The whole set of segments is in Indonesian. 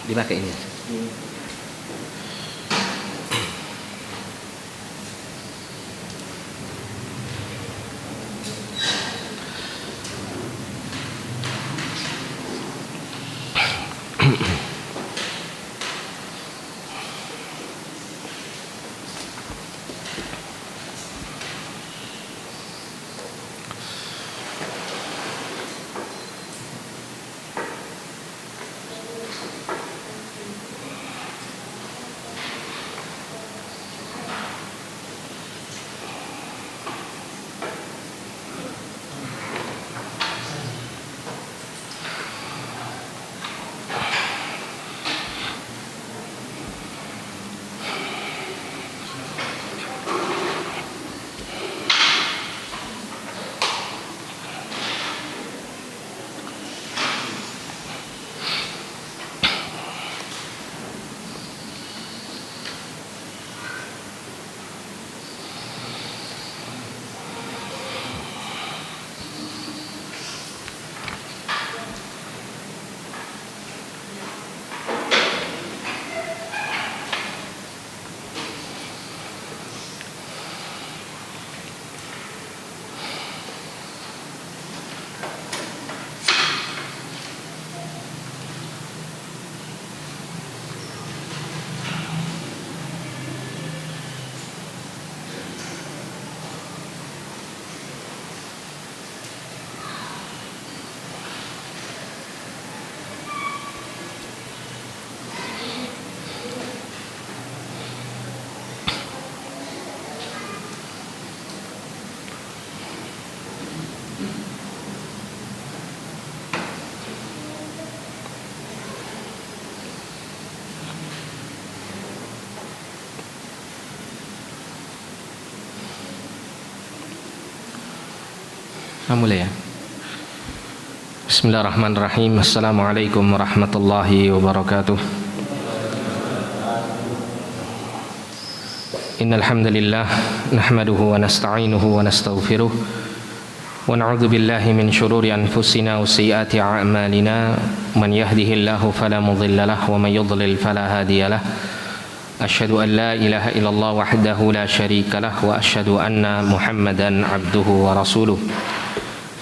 Dipakai ini. Mulai ya. Bismillahirrahmanirrahim. Assalamualaikum warahmatullahi wabarakatuh. Innal hamdalillah nahmaduhu wa nasta'inuhu wa nastaghfiruh wa na'udzu billahi min shururi anfusina wa sayyiati a'malina. Man yahdihillahu fala mudilla lahu wa man yudlil fala hadiya lahu. Asyhadu an la ilaha illallah wahdahu la syarika lahu wa asyhadu anna Muhammadan 'abduhu wa rasuluh.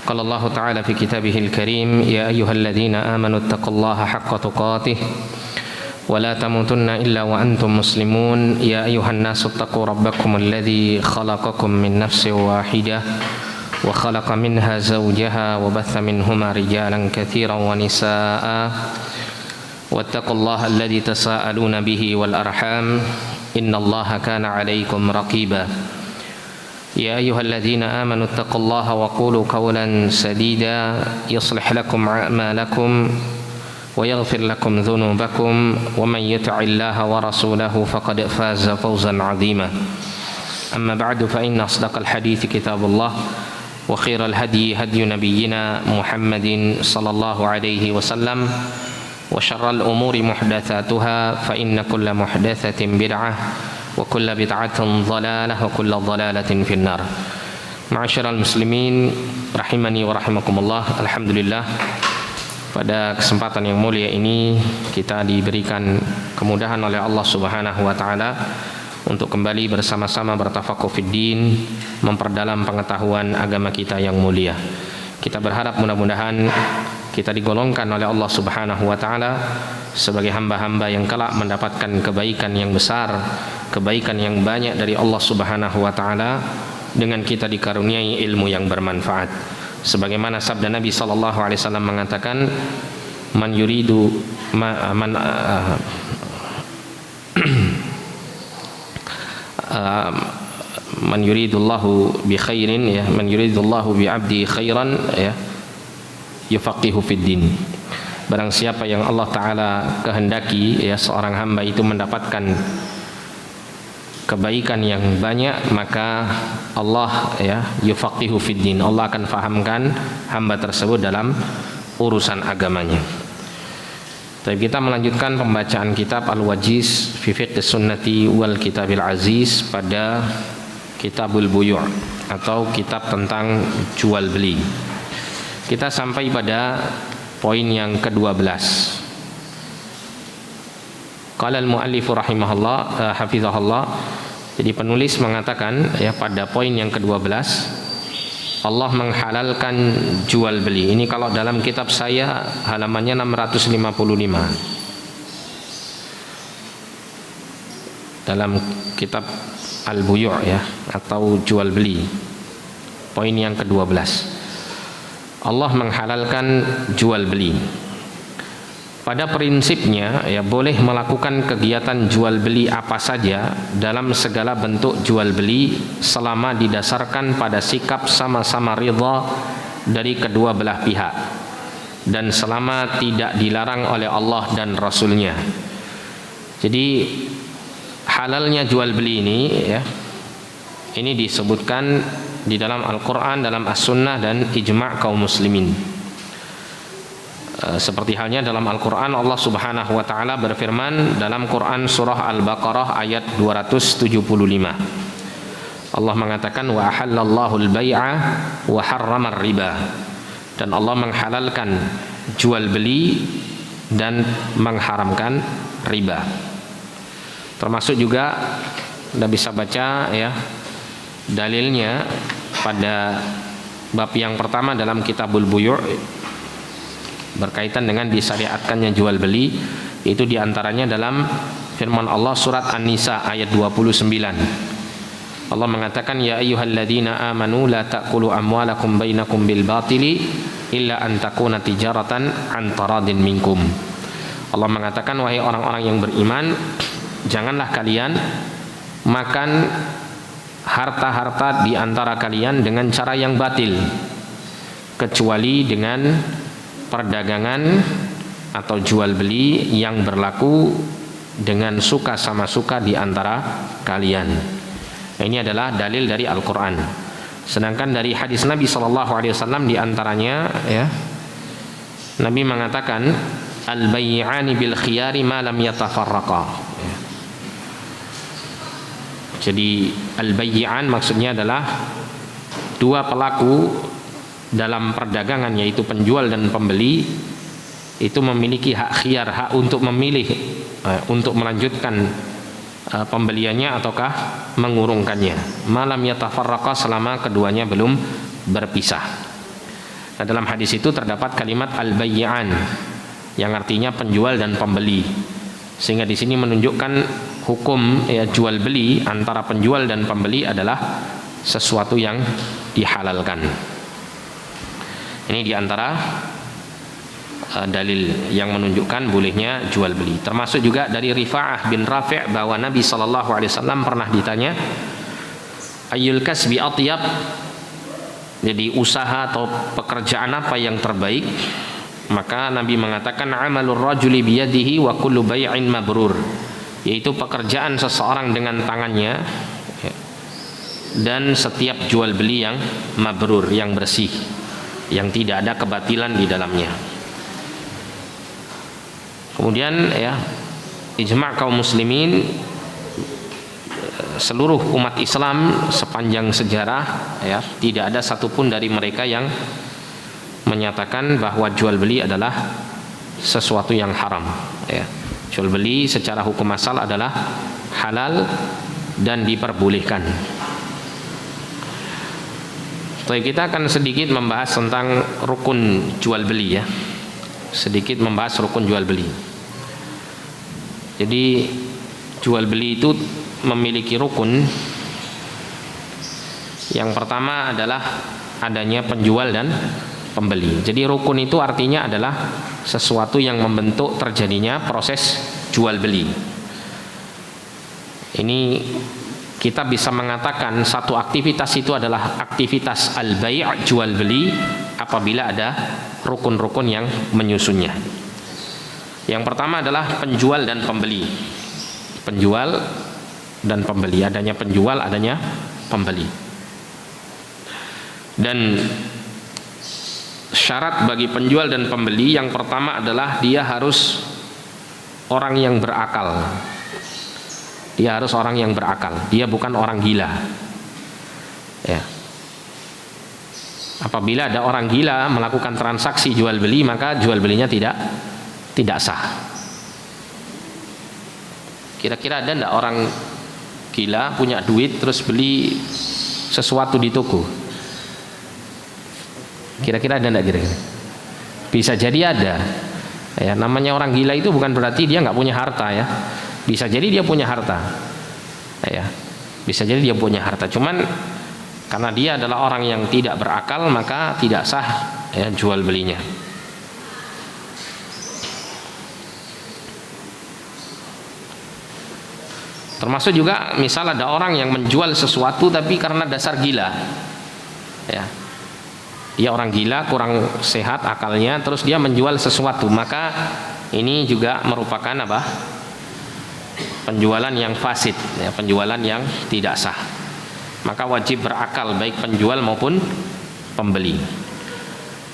قال الله تعالى في كتابه الكريم يا أيها الذين آمنوا اتقوا الله حق تقاته ولا تموتن إلا وأنتم مسلمون يا أيها الناس اتقوا ربكم الذي خلقكم من نفس واحدة وخلق منها زوجها وبث منهما رجالا كثيرا ونساء واتقوا الله الذي تساءلون به والأرحام إن الله كان عليكم رقيبا يا أيها الذين آمنوا اتقوا الله وقولوا قولا سديدا يصلح لكم أعمالكم ويغفر لكم ذنوبكم ومن يطع الله ورسوله فقد فاز فوزا عظيما أما بعد فإن أصدق الحديث كتاب الله وخير الهدي هدي نبينا محمد صلى الله عليه وسلم وشر الأمور محدثاتها فإن كل محدثة بدعة wa kullu bid'atin dhalalah wa kullu dhalalatin finnar. Ma'asyiral muslimin rahimani wa rahimakumullah. Alhamdulillah, pada kesempatan yang mulia ini kita diberikan kemudahan oleh Allah Subhanahu wa taala untuk kembali bersama-sama bertafaqquh fid din, memperdalam pengetahuan agama kita yang mulia. Kita berharap mudah-mudahan kita digolongkan oleh Allah Subhanahu wa taala sebagai hamba-hamba yang kelak mendapatkan kebaikan yang besar, kebaikan yang banyak dari Allah Subhanahu wa taala dengan kita dikaruniai ilmu yang bermanfaat. Sebagaimana sabda Nabi sallallahu alaihi wasallam mengatakan, man yuridullahu bi khairin ya, man yuridullahu bi 'abdi khairan ya, yufaqihu fid din. Barang siapa yang Allah taala kehendaki ya seorang hamba itu mendapatkan kebaikan yang banyak, maka Allah ya yufaqihu fid din, Allah akan fahamkan hamba tersebut dalam urusan agamanya. Tapi kita melanjutkan pembacaan kitab Al-Wajiz fi Fiqh Sunnati wal Kitabil Aziz pada Kitabul Buyu' atau kitab tentang jual beli. Kita sampai pada poin yang ke-12. Qala al-muallif rahimahullah hafizahullah. Jadi penulis mengatakan ya pada poin yang ke-12, Allah menghalalkan jual beli. Ini kalau dalam kitab saya halamannya 655. Dalam kitab Al-Buyu' ya, atau jual beli. Poin yang ke-12. Allah menghalalkan jual beli. Pada prinsipnya ya boleh melakukan kegiatan jual beli apa saja dalam segala bentuk jual beli selama didasarkan pada sikap sama-sama ridha dari kedua belah pihak dan selama tidak dilarang oleh Allah dan Rasulnya. Jadi halalnya jual beli ini ya, ini disebutkan di dalam Al-Quran, dalam As-Sunnah dan ijma' kaum muslimin. Seperti halnya dalam Al-Quran, Allah Subhanahu wa Ta'ala berfirman dalam Quran surah Al-Baqarah ayat 275. Allah mengatakan wa ahallallahu al-bai'a wa harrama riba, dan Allah menghalalkan jual beli dan mengharamkan riba. Termasuk juga Anda bisa baca ya dalilnya pada bab yang pertama dalam Kitabul Buyu' berkaitan dengan disyariatkannya jual beli, itu diantaranya dalam firman Allah surat An-Nisa ayat 29. Allah mengatakan ya ayyuhalladzina amanu la ta'kulu amwalakum bainakum bil batili illa an takuna tijaratan an taradin minkum. Allah mengatakan wahai orang-orang yang beriman, janganlah kalian makan harta-harta di antara kalian dengan cara yang batil, kecuali dengan perdagangan atau jual beli yang berlaku dengan suka sama suka di antara kalian. Ini adalah dalil dari Al-Quran. Sedangkan dari hadis Nabi SAW diantaranya ya, Nabi mengatakan al-bay'ani bil khiyari ma lam yatafarraqa. Jadi al-bay'an maksudnya adalah dua pelaku dalam perdagangan, yaitu penjual dan pembeli, itu memiliki hak khiyar, hak untuk memilih untuk melanjutkan pembeliannya ataukah mengurungkannya, malam yatafarraqa, selama keduanya belum berpisah. Nah, dalam hadis itu terdapat kalimat al-bay'an yang artinya penjual dan pembeli, sehingga di sini menunjukkan hukum ya, jual beli antara penjual dan pembeli adalah sesuatu yang dihalalkan. Ini diantara dalil yang menunjukkan bolehnya jual beli. Termasuk juga dari Rifa'ah bin Rafi' bahwa Nabi SAW pernah ditanya ayyul kasbi atyab, jadi usaha atau pekerjaan apa yang terbaik, maka Nabi mengatakan amalur rajuli biyadihi wa kullu bai'in mabrur, yaitu pekerjaan seseorang dengan tangannya dan setiap jual beli yang mabrur, yang bersih, yang tidak ada kebatilan di dalamnya. Kemudian ya, ijma' kaum muslimin, seluruh umat Islam sepanjang sejarah ya, tidak ada satupun dari mereka yang menyatakan bahwa jual beli adalah sesuatu yang haram ya. Jual beli secara hukum asal adalah halal dan diperbolehkan. Kita akan sedikit membahas tentang rukun jual beli ya. Sedikit membahas rukun jual beli. Jadi jual beli itu memiliki rukun. Yang pertama adalah adanya penjual dan pembeli. Jadi rukun itu artinya adalah sesuatu yang membentuk terjadinya proses jual beli. Ini kita bisa mengatakan satu aktivitas itu adalah aktivitas al-bai', jual beli, apabila ada rukun-rukun yang menyusunnya. Yang pertama adalah penjual dan pembeli. Penjual dan pembeli, adanya penjual, adanya pembeli. Dan syarat bagi penjual dan pembeli yang pertama adalah dia harus orang yang berakal. Dia harus orang yang berakal. Dia bukan orang gila. Ya. Apabila ada orang gila melakukan transaksi jual beli, maka jual belinya tidak sah. Kira-kira ada enggak orang gila punya duit terus beli sesuatu di toko? Kira-kira ada enggak kira-kira? Bisa jadi ada. Ya, namanya orang gila itu bukan berarti dia nggak punya harta ya. Bisa jadi dia punya harta. Ya. Bisa jadi dia punya harta. Cuman karena dia adalah orang yang tidak berakal, maka tidak sah ya, jual belinya. Termasuk juga misal ada orang yang menjual sesuatu tapi karena dasar gila. Ya. Dia orang gila, kurang sehat akalnya, terus dia menjual sesuatu, maka ini juga merupakan apa? Penjualan yang fasid, ya, penjualan yang tidak sah. Maka wajib berakal baik penjual maupun pembeli.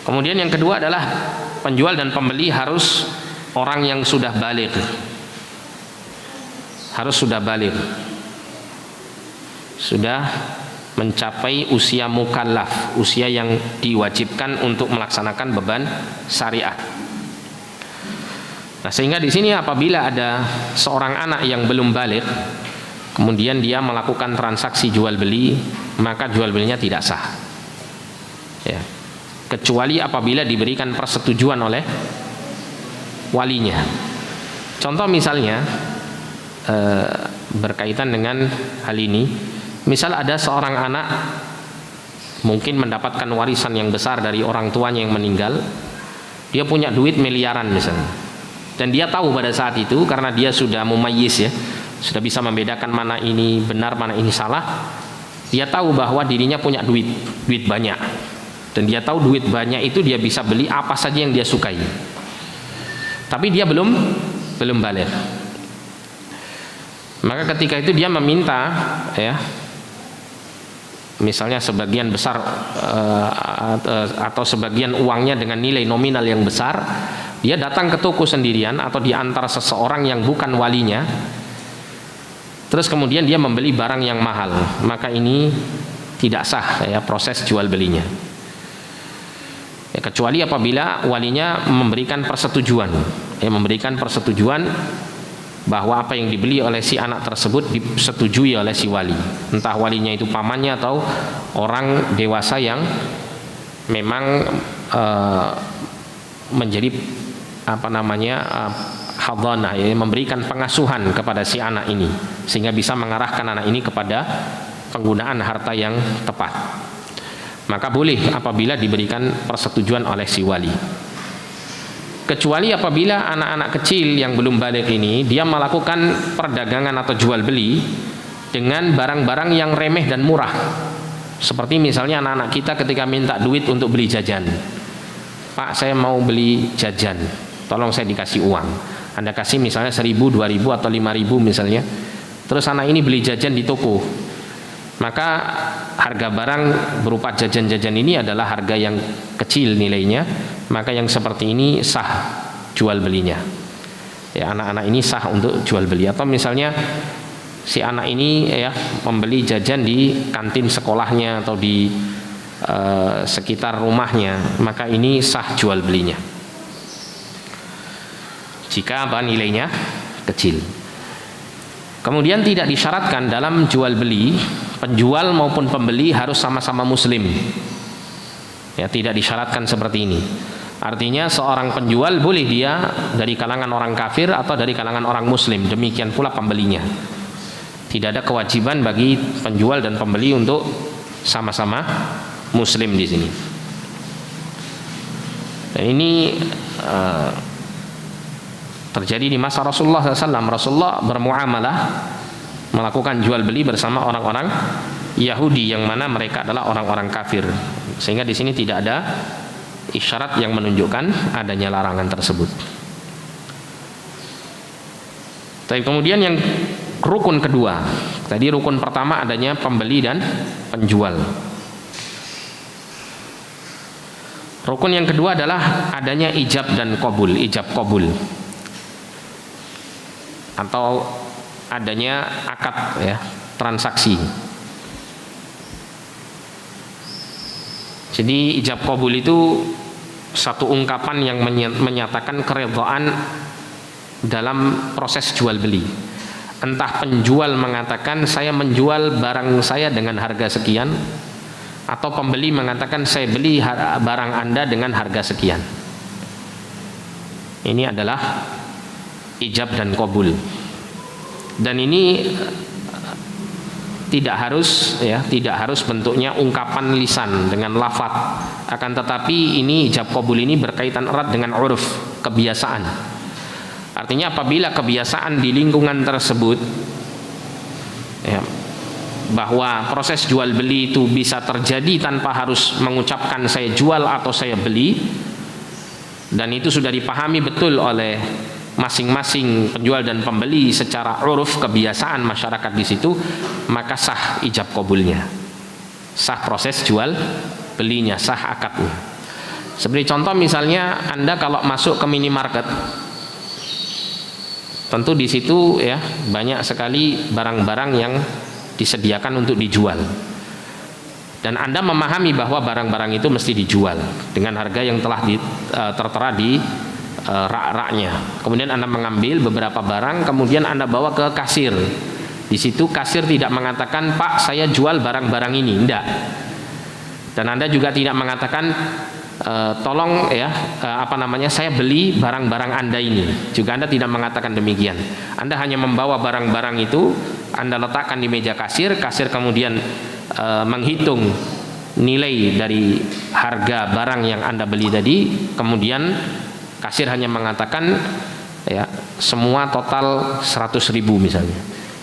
Kemudian yang kedua adalah penjual dan pembeli harus orang yang sudah baligh. Harus sudah baligh. Sudah mencapai usia mukallaf, usia yang diwajibkan untuk melaksanakan beban syariat. Nah, sehingga di sini apabila ada seorang anak yang belum baligh, kemudian dia melakukan transaksi jual beli, maka jual belinya tidak sah. Ya. Kecuali apabila diberikan persetujuan oleh walinya. Contoh misalnya berkaitan dengan hal ini. Misal ada seorang anak mungkin mendapatkan warisan yang besar dari orang tuanya yang meninggal, dia punya duit miliaran misalnya, dan dia tahu pada saat itu karena dia sudah mumayyiz ya, sudah bisa membedakan mana ini benar mana ini salah. Dia tahu bahwa dirinya punya duit banyak, dan dia tahu duit banyak itu dia bisa beli apa saja yang dia sukai. Tapi dia belum baligh. Maka ketika itu dia meminta ya, misalnya sebagian besar atau sebagian uangnya dengan nilai nominal yang besar, dia datang ke toko sendirian atau diantar seseorang yang bukan walinya, terus kemudian dia membeli barang yang mahal, maka ini tidak sah ya proses jual belinya ya, kecuali apabila walinya memberikan persetujuan bahwa apa yang dibeli oleh si anak tersebut disetujui oleh si wali, entah walinya itu pamannya atau orang dewasa yang memang menjadi hadhanah, ya, memberikan pengasuhan kepada si anak ini sehingga bisa mengarahkan anak ini kepada penggunaan harta yang tepat. Maka boleh apabila diberikan persetujuan oleh si wali. Kecuali apabila anak-anak kecil yang belum baligh ini dia melakukan perdagangan atau jual beli dengan barang-barang yang remeh dan murah. Seperti misalnya anak-anak kita ketika minta duit untuk beli jajan. Pak, saya mau beli jajan, tolong saya dikasih uang. Anda kasih misalnya 1.000, 2.000 atau 5.000 misalnya. Terus anak ini beli jajan di toko. Maka harga barang berupa jajan-jajan ini adalah harga yang kecil nilainya, maka yang seperti ini sah jual belinya. Ya, anak-anak ini sah untuk jual beli. Atau misalnya si anak ini ya membeli jajan di kantin sekolahnya atau di sekitar rumahnya, maka ini sah jual belinya. Jika nilainya kecil. Kemudian tidak disyaratkan dalam jual beli penjual maupun pembeli harus sama-sama muslim. Ya, tidak disyaratkan seperti ini. Artinya seorang penjual boleh dia dari kalangan orang kafir atau dari kalangan orang muslim, demikian pula pembelinya. Tidak ada kewajiban bagi penjual dan pembeli untuk sama-sama muslim di sini. Dan ini terjadi di masa Rasulullah SAW. Rasulullah bermuamalah, melakukan jual beli bersama orang-orang Yahudi yang mana mereka adalah orang-orang kafir, sehingga di sini tidak ada isyarat yang menunjukkan adanya larangan tersebut. Tapi kemudian yang rukun kedua, tadi rukun pertama adanya pembeli dan penjual. Rukun yang kedua adalah adanya ijab dan qabul, ijab qabul, atau adanya akad ya, transaksi. Jadi ijab qabul itu satu ungkapan yang menyatakan keridhaan dalam proses jual beli. Entah penjual mengatakan saya menjual barang saya dengan harga sekian, atau pembeli mengatakan saya beli barang Anda dengan harga sekian. Ini adalah ijab dan qabul. Dan ini tidak harus bentuknya ungkapan lisan dengan lafaz, akan tetapi ini ijab qabul ini berkaitan erat dengan uruf, kebiasaan. Artinya apabila kebiasaan di lingkungan tersebut ya, bahwa proses jual beli itu bisa terjadi tanpa harus mengucapkan saya jual atau saya beli, dan itu sudah dipahami betul oleh masing-masing penjual dan pembeli secara uruf, kebiasaan masyarakat di situ, maka sah ijab qabulnya, sah proses jual belinya, sah akadnya. Seperti contoh misalnya Anda kalau masuk ke minimarket, tentu di situ ya banyak sekali barang-barang yang disediakan untuk dijual, dan Anda memahami bahwa barang-barang itu mesti dijual dengan harga yang telah tertera di rak-raknya. Kemudian Anda mengambil beberapa barang, kemudian Anda bawa ke kasir. Di situ kasir tidak mengatakan, Pak saya jual barang-barang ini, tidak. Dan Anda juga tidak mengatakan tolong ya saya beli barang-barang Anda ini. Juga Anda tidak mengatakan demikian. Anda hanya membawa barang-barang itu, Anda letakkan di meja kasir. Kasir kemudian menghitung nilai dari harga barang yang Anda beli tadi. Kemudian kasir hanya mengatakan ya semua total 100.000 misalnya.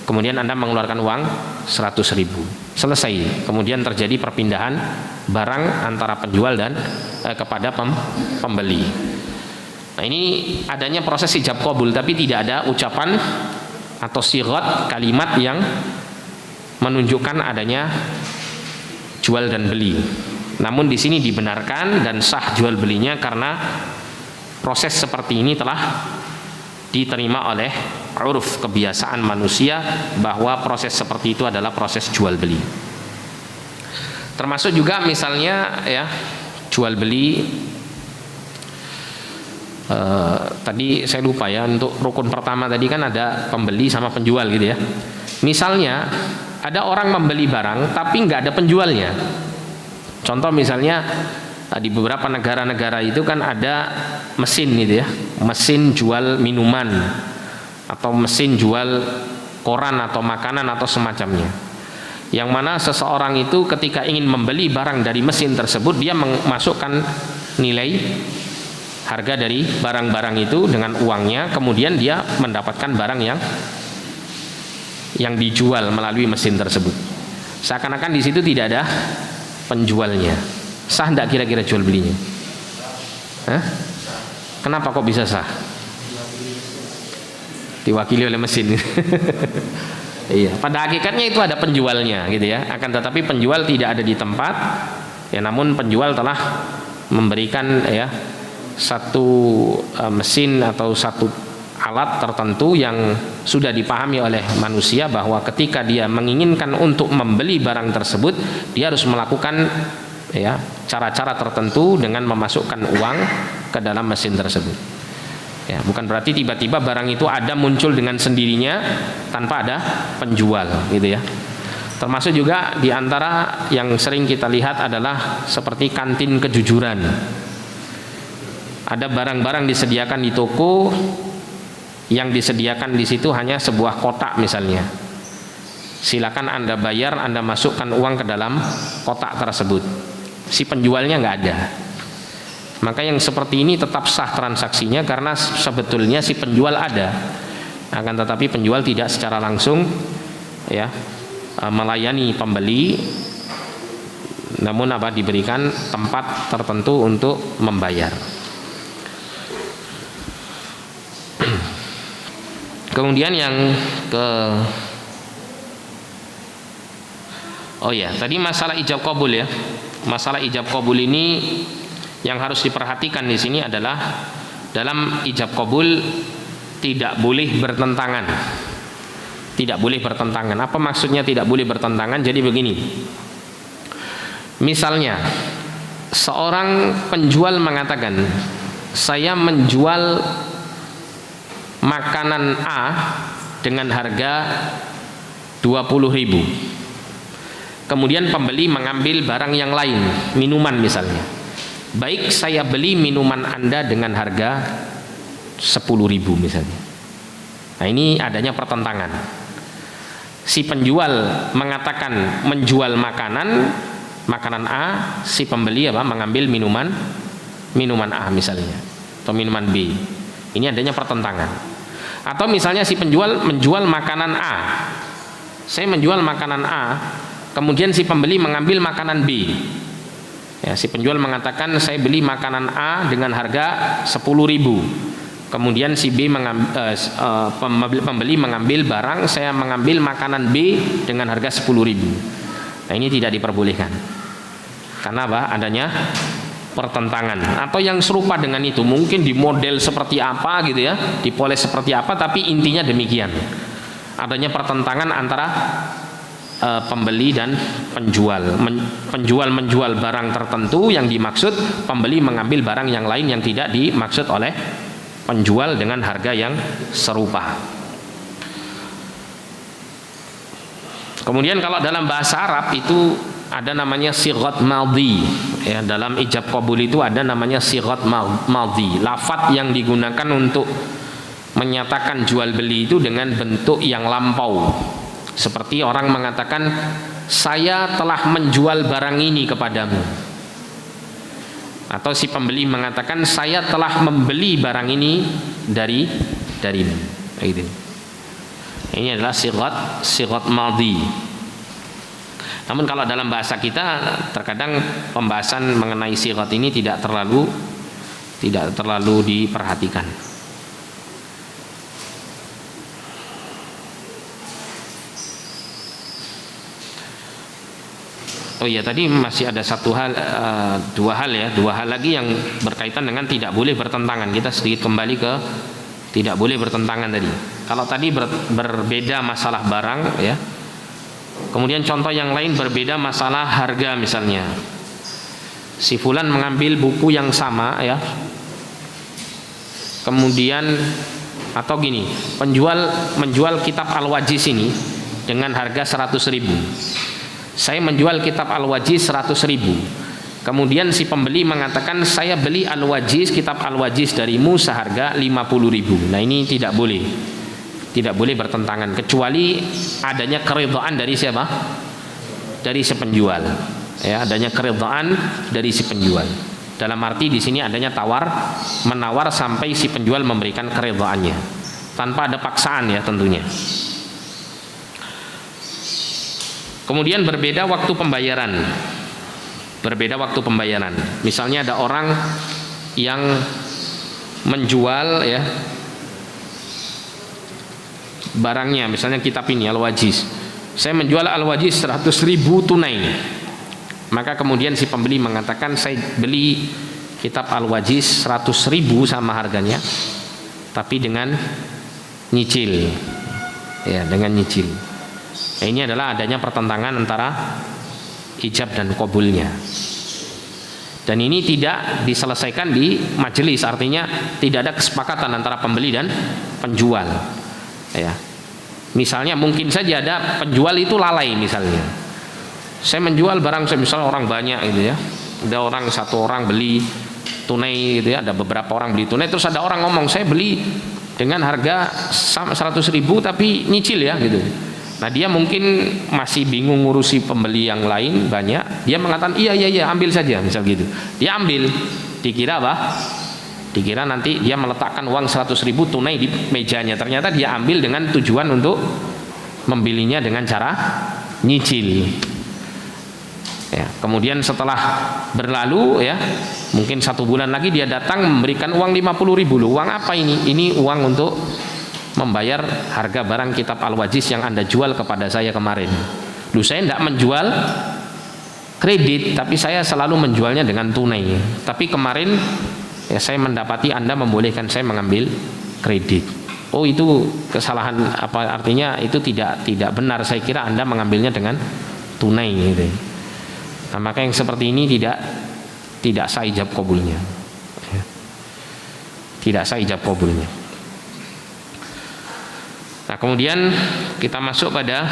Kemudian Anda mengeluarkan uang 100.000. Selesai. Kemudian terjadi perpindahan barang antara penjual dan kepada pembeli. Nah, ini adanya proses ijab qabul, tapi tidak ada ucapan atau sigat kalimat yang menunjukkan adanya jual dan beli. Namun di sini dibenarkan dan sah jual belinya karena proses seperti ini telah diterima oleh uruf, kebiasaan manusia, bahwa proses seperti itu adalah proses jual beli. Termasuk juga misalnya ya jual beli tadi saya lupa ya, untuk rukun pertama tadi kan ada pembeli sama penjual gitu ya. Misalnya ada orang membeli barang tapi nggak ada penjualnya. Contoh misalnya di beberapa negara-negara itu kan ada mesin gitu ya, mesin jual minuman atau mesin jual koran atau makanan atau semacamnya, yang mana seseorang itu ketika ingin membeli barang dari mesin tersebut, dia memasukkan nilai harga dari barang-barang itu dengan uangnya, kemudian dia mendapatkan barang yang dijual melalui mesin tersebut. Seakan-akan di situ tidak ada penjualnya. Sah tidak kira-kira jual belinya? Hah? Kenapa kok bisa sah? Diwakili oleh mesin. Iya, pada hakikatnya itu ada penjualnya gitu ya. Akan tetapi penjual tidak ada di tempat. Ya, namun penjual telah memberikan ya satu mesin atau satu alat tertentu yang sudah dipahami oleh manusia bahwa ketika dia menginginkan untuk membeli barang tersebut, dia harus melakukan ya cara-cara tertentu dengan memasukkan uang ke dalam mesin tersebut. Ya, bukan berarti tiba-tiba barang itu ada muncul dengan sendirinya tanpa ada penjual gitu ya. Termasuk juga diantara yang sering kita lihat adalah seperti kantin kejujuran. Ada barang-barang disediakan di toko, yang disediakan di situ hanya sebuah kotak misalnya. Silakan Anda bayar, Anda masukkan uang ke dalam kotak tersebut. Si penjualnya nggak ada. Maka yang seperti ini tetap sah transaksinya karena sebetulnya si penjual ada. Akan tetapi penjual tidak secara langsung ya melayani pembeli, namun diberikan tempat tertentu untuk membayar. Kemudian yang tadi masalah ijab qabul ya. Masalah ijab qabul ini yang harus diperhatikan di sini adalah dalam ijab qabul tidak boleh bertentangan. Tidak boleh bertentangan. Apa maksudnya tidak boleh bertentangan? Jadi begini. Misalnya seorang penjual mengatakan, saya menjual makanan A dengan harga 20.000. Kemudian pembeli mengambil barang yang lain, minuman misalnya. Baik saya beli minuman Anda dengan harga 10.000 misalnya. Nah, ini adanya pertentangan. Si penjual mengatakan menjual makanan A, si pembeli mengambil minuman A misalnya, atau minuman B. Ini adanya pertentangan. Atau misalnya si penjual menjual makanan A, saya menjual makanan A, kemudian si pembeli mengambil makanan B. Ya, si penjual mengatakan saya beli makanan A dengan harga 10.000. Kemudian si B pembeli mengambil barang, saya mengambil makanan B dengan harga 10.000. Nah, ini tidak diperbolehkan. Karena apa? Adanya pertentangan. Atau yang serupa dengan itu, mungkin di model seperti apa gitu ya, dipoles seperti apa, tapi intinya demikian. Adanya pertentangan antara pembeli dan penjual. Penjual menjual barang tertentu yang dimaksud, pembeli mengambil barang yang lain yang tidak dimaksud oleh penjual dengan harga yang serupa. Kemudian kalau dalam bahasa Arab itu ada namanya sighat madhi. Ya, dalam ijab qabul itu ada namanya sighat madhi. Lafadz yang digunakan untuk menyatakan jual beli itu dengan bentuk yang lampau. Seperti orang mengatakan saya telah menjual barang ini kepadamu. Atau si pembeli mengatakan saya telah membeli barang ini darimu. Gitu. Ini adalah sighat madhi. Namun kalau dalam bahasa kita terkadang pembahasan mengenai sighat ini tidak terlalu diperhatikan. Oh iya, tadi masih ada dua hal lagi yang berkaitan dengan tidak boleh bertentangan. Kita sedikit kembali ke tidak boleh bertentangan tadi. Kalau tadi berbeda masalah barang ya. Kemudian contoh yang lain berbeda masalah harga misalnya. Si fulan mengambil buku yang sama ya. Kemudian atau gini, penjual menjual kitab Al-Wajiz ini dengan harga 100.000. Saya menjual kitab Al-Wajiz 100.000. Kemudian si pembeli mengatakan saya beli Al-Wajiz, kitab Al-Wajiz darimu seharga 50.000. Nah, ini tidak boleh. Tidak boleh bertentangan kecuali adanya keridhaan dari siapa? Dari si penjual. Ya, adanya keridhaan dari si penjual. Dalam arti di sini adanya tawar menawar sampai si penjual memberikan keridhaannya. Tanpa ada paksaan ya tentunya. Kemudian berbeda waktu pembayaran. Berbeda waktu pembayaran. Misalnya ada orang yang menjual ya barangnya, misalnya kitab ini Al-Wajiz. Saya menjual Al-Wajiz 100.000 tunai. Maka kemudian si pembeli mengatakan saya beli kitab Al-Wajiz 100.000 sama harganya, tapi dengan nyicil. Ya, dengan nyicil. Nah, ini adalah adanya pertentangan antara ijab dan qabulnya. Dan ini tidak diselesaikan di majelis, artinya tidak ada kesepakatan antara pembeli dan penjual. Ya. Misalnya mungkin saja ada penjual itu lalai misalnya. Saya menjual barang saya misalnya orang banyak gitu ya. Ada satu orang beli tunai gitu ya, ada beberapa orang beli tunai, terus ada orang ngomong saya beli dengan harga 100.000 tapi nyicil ya gitu. Nah, dia mungkin masih bingung ngurusi pembeli yang lain banyak. Dia mengatakan iya ambil saja misal gitu. Dia ambil, dikira apa? Dikira nanti dia meletakkan uang 100.000 tunai di mejanya. Ternyata dia ambil dengan tujuan untuk membelinya dengan cara nyicil. Ya, kemudian setelah berlalu ya, mungkin 1 bulan lagi dia datang memberikan uang 50.000. Uang apa ini? Ini uang untuk membayar harga barang kitab Al-Wajiz yang Anda jual kepada saya kemarin. Saya tidak menjual kredit, tapi saya selalu menjualnya dengan tunai. Tapi kemarin ya saya mendapati Anda membolehkan saya mengambil kredit. Oh, itu kesalahan apa? Artinya itu tidak benar. Saya kira Anda mengambilnya dengan tunai gitu. Nah, maka yang seperti ini tidak sah ijab qabulnya. Tidak sah ijab qabulnya. Nah, kemudian kita masuk pada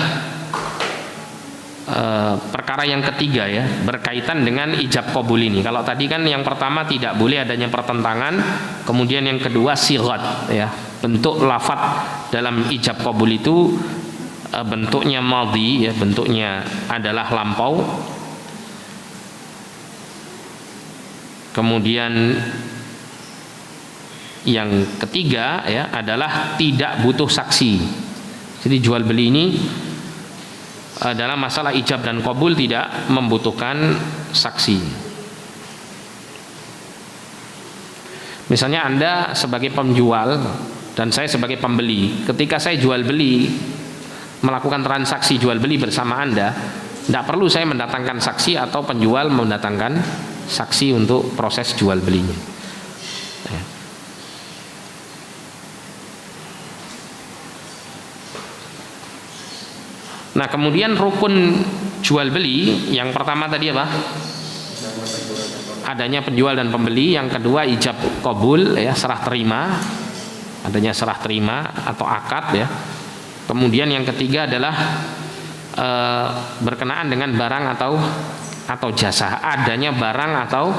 perkara yang ketiga ya, berkaitan dengan ijab qabul ini. Kalau tadi kan yang pertama tidak boleh adanya pertentangan, kemudian yang kedua sighat ya, bentuk lafadz dalam ijab qabul itu bentuknya madhi ya, bentuknya adalah lampau. Kemudian yang ketiga ya adalah tidak butuh saksi. Jadi jual beli ini dalam masalah ijab dan qabul tidak membutuhkan saksi. Misalnya Anda sebagai penjual dan saya sebagai pembeli, ketika saya jual beli melakukan transaksi jual beli bersama Anda, tidak perlu saya mendatangkan saksi atau penjual mendatangkan saksi untuk proses jual belinya. Nah, kemudian rukun jual beli yang pertama tadi apa? Adanya penjual dan pembeli. Yang kedua ijab qabul ya, serah terima, adanya serah terima atau akad ya. Kemudian yang ketiga adalah berkenaan dengan barang atau jasa, adanya barang atau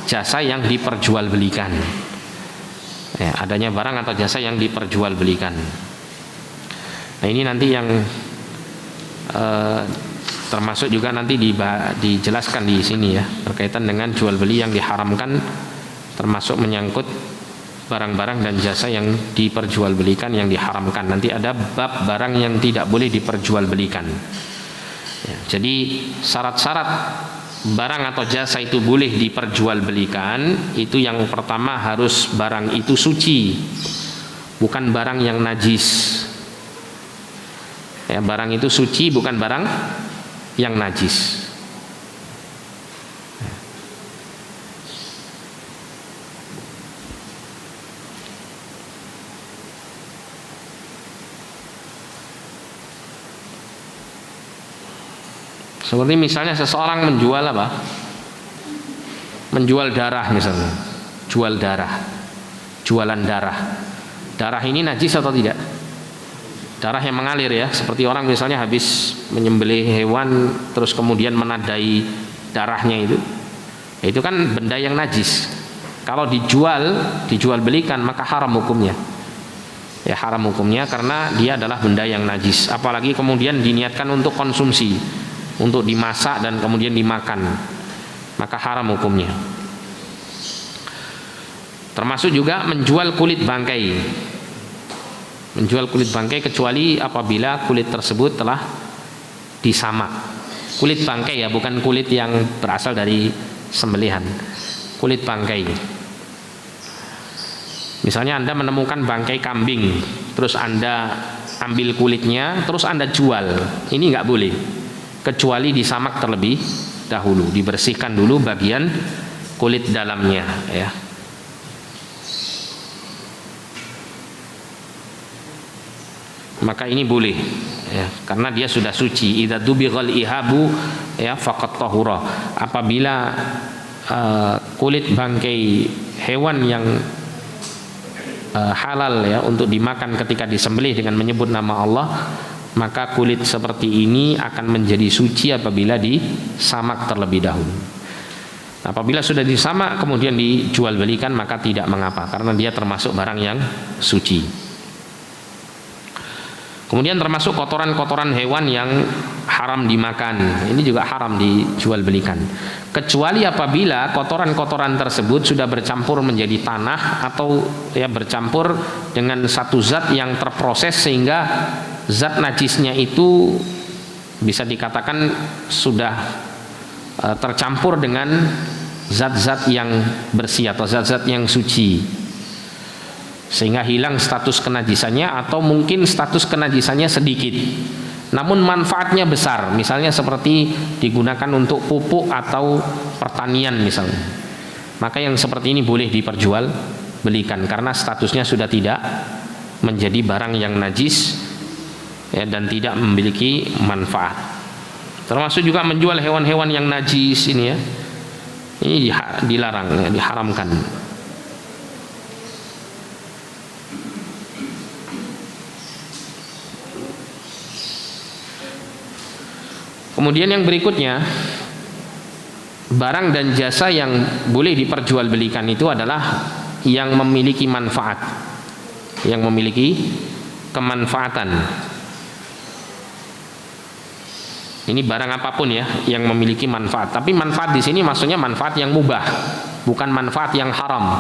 jasa yang diperjualbelikan ya, adanya barang atau jasa yang diperjualbelikan. Nah, ini nanti yang termasuk juga nanti dijelaskan di sini ya, berkaitan dengan jual beli yang diharamkan, termasuk menyangkut barang-barang dan jasa yang diperjualbelikan yang diharamkan. Nanti ada bab barang yang tidak boleh diperjualbelikan ya, jadi syarat-syarat barang atau jasa itu boleh diperjualbelikan itu yang pertama harus barang itu suci, bukan barang yang najis ya, barang itu suci bukan barang yang najis. Seperti misalnya seseorang menjual apa? Menjual darah misalnya, jual darah, jualan darah. Darah ini najis atau tidak? Darah yang mengalir ya, seperti orang misalnya habis menyembelih hewan terus kemudian menadai darahnya itu kan benda yang najis. Kalau dijual belikan maka haram hukumnya ya, haram hukumnya karena dia adalah benda yang najis. Apalagi kemudian diniatkan untuk konsumsi, untuk dimasak dan kemudian dimakan, maka haram hukumnya. Termasuk juga menjual kulit bangkai, menjual kulit bangkai kecuali apabila kulit tersebut telah disamak. Kulit bangkai ya, bukan kulit yang berasal dari sembelihan, kulit bangkai. Misalnya Anda menemukan bangkai kambing, terus Anda ambil kulitnya, terus Anda jual, ini nggak boleh, kecuali disamak terlebih dahulu, dibersihkan dulu bagian kulit dalamnya ya. Maka ini boleh ya, karena dia sudah suci. Idza dubighal ihabu ya faqat tahura. Apabila kulit bangkai hewan yang halal ya untuk dimakan ketika disembelih dengan menyebut nama Allah, maka kulit seperti ini akan menjadi suci apabila disamak terlebih dahulu. Apabila sudah disamak kemudian dijual belikan maka tidak mengapa, karena dia termasuk barang yang suci. Kemudian termasuk kotoran-kotoran hewan yang haram dimakan, ini juga haram dijual belikan, kecuali apabila kotoran-kotoran tersebut sudah bercampur menjadi tanah atau ya bercampur dengan satu zat yang terproses sehingga zat najisnya itu bisa dikatakan sudah tercampur dengan zat-zat yang bersih atau zat-zat yang suci, sehingga hilang status kenajisannya, atau mungkin status kenajisannya sedikit namun manfaatnya besar, misalnya seperti digunakan untuk pupuk atau pertanian misalnya, maka yang seperti ini boleh diperjual belikan karena statusnya sudah tidak menjadi barang yang najis ya, dan tidak memiliki manfaat. Termasuk juga menjual hewan-hewan yang najis ini ya, ini dilarang ya, diharamkan. Kemudian yang berikutnya, barang dan jasa yang boleh diperjualbelikan itu adalah yang memiliki manfaat, yang memiliki kemanfaatan. Ini barang apapun ya yang memiliki manfaat. Tapi manfaat di sini maksudnya manfaat yang mubah, bukan manfaat yang haram.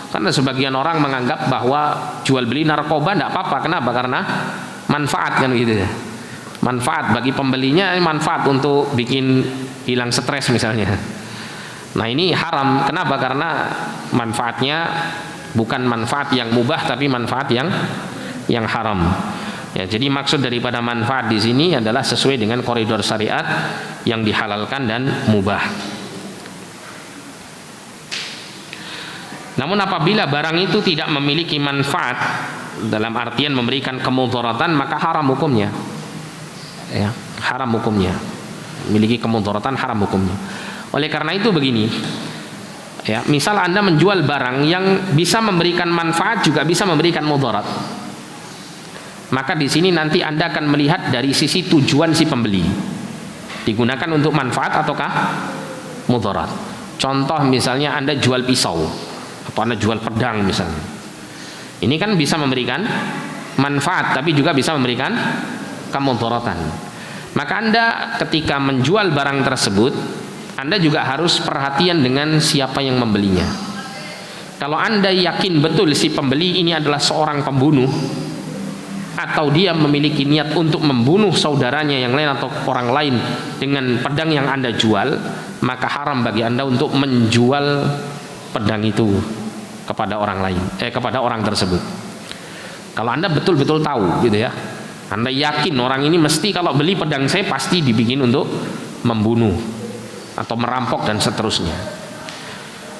Karena sebagian orang menganggap bahwa jual beli narkoba tidak apa-apa. Kenapa? Karena manfaat kan gitu ya. Manfaat bagi pembelinya, manfaat untuk bikin hilang stres misalnya. Nah ini haram. Kenapa? Karena manfaatnya bukan manfaat yang mubah, tapi manfaat yang haram. Ya, jadi maksud daripada manfaat di sini adalah sesuai dengan koridor syariat yang dihalalkan dan mubah. Namun apabila barang itu tidak memiliki manfaat dalam artian memberikan kemudaratan, maka haram hukumnya. Ya, haram hukumnya. Memiliki kemudaratan haram hukumnya. Oleh karena itu begini. Ya, misal Anda menjual barang yang bisa memberikan manfaat juga bisa memberikan mudarat. Maka di sini nanti Anda akan melihat dari sisi tujuan si pembeli. Digunakan untuk manfaat ataukah mudarat. Contoh misalnya Anda jual pisau atau Anda jual pedang misalnya. Ini kan bisa memberikan manfaat tapi juga bisa memberikan kemudaratan. Maka Anda ketika menjual barang tersebut, Anda juga harus perhatian dengan siapa yang membelinya. Kalau Anda yakin betul si pembeli ini adalah seorang pembunuh, atau dia memiliki niat untuk membunuh saudaranya yang lain atau orang lain dengan pedang yang Anda jual, maka haram bagi Anda untuk menjual pedang itu kepada orang lain, kepada orang tersebut. Kalau Anda betul-betul tahu gitu ya, Anda yakin orang ini mesti kalau beli pedang saya pasti dibikin untuk membunuh atau merampok dan seterusnya.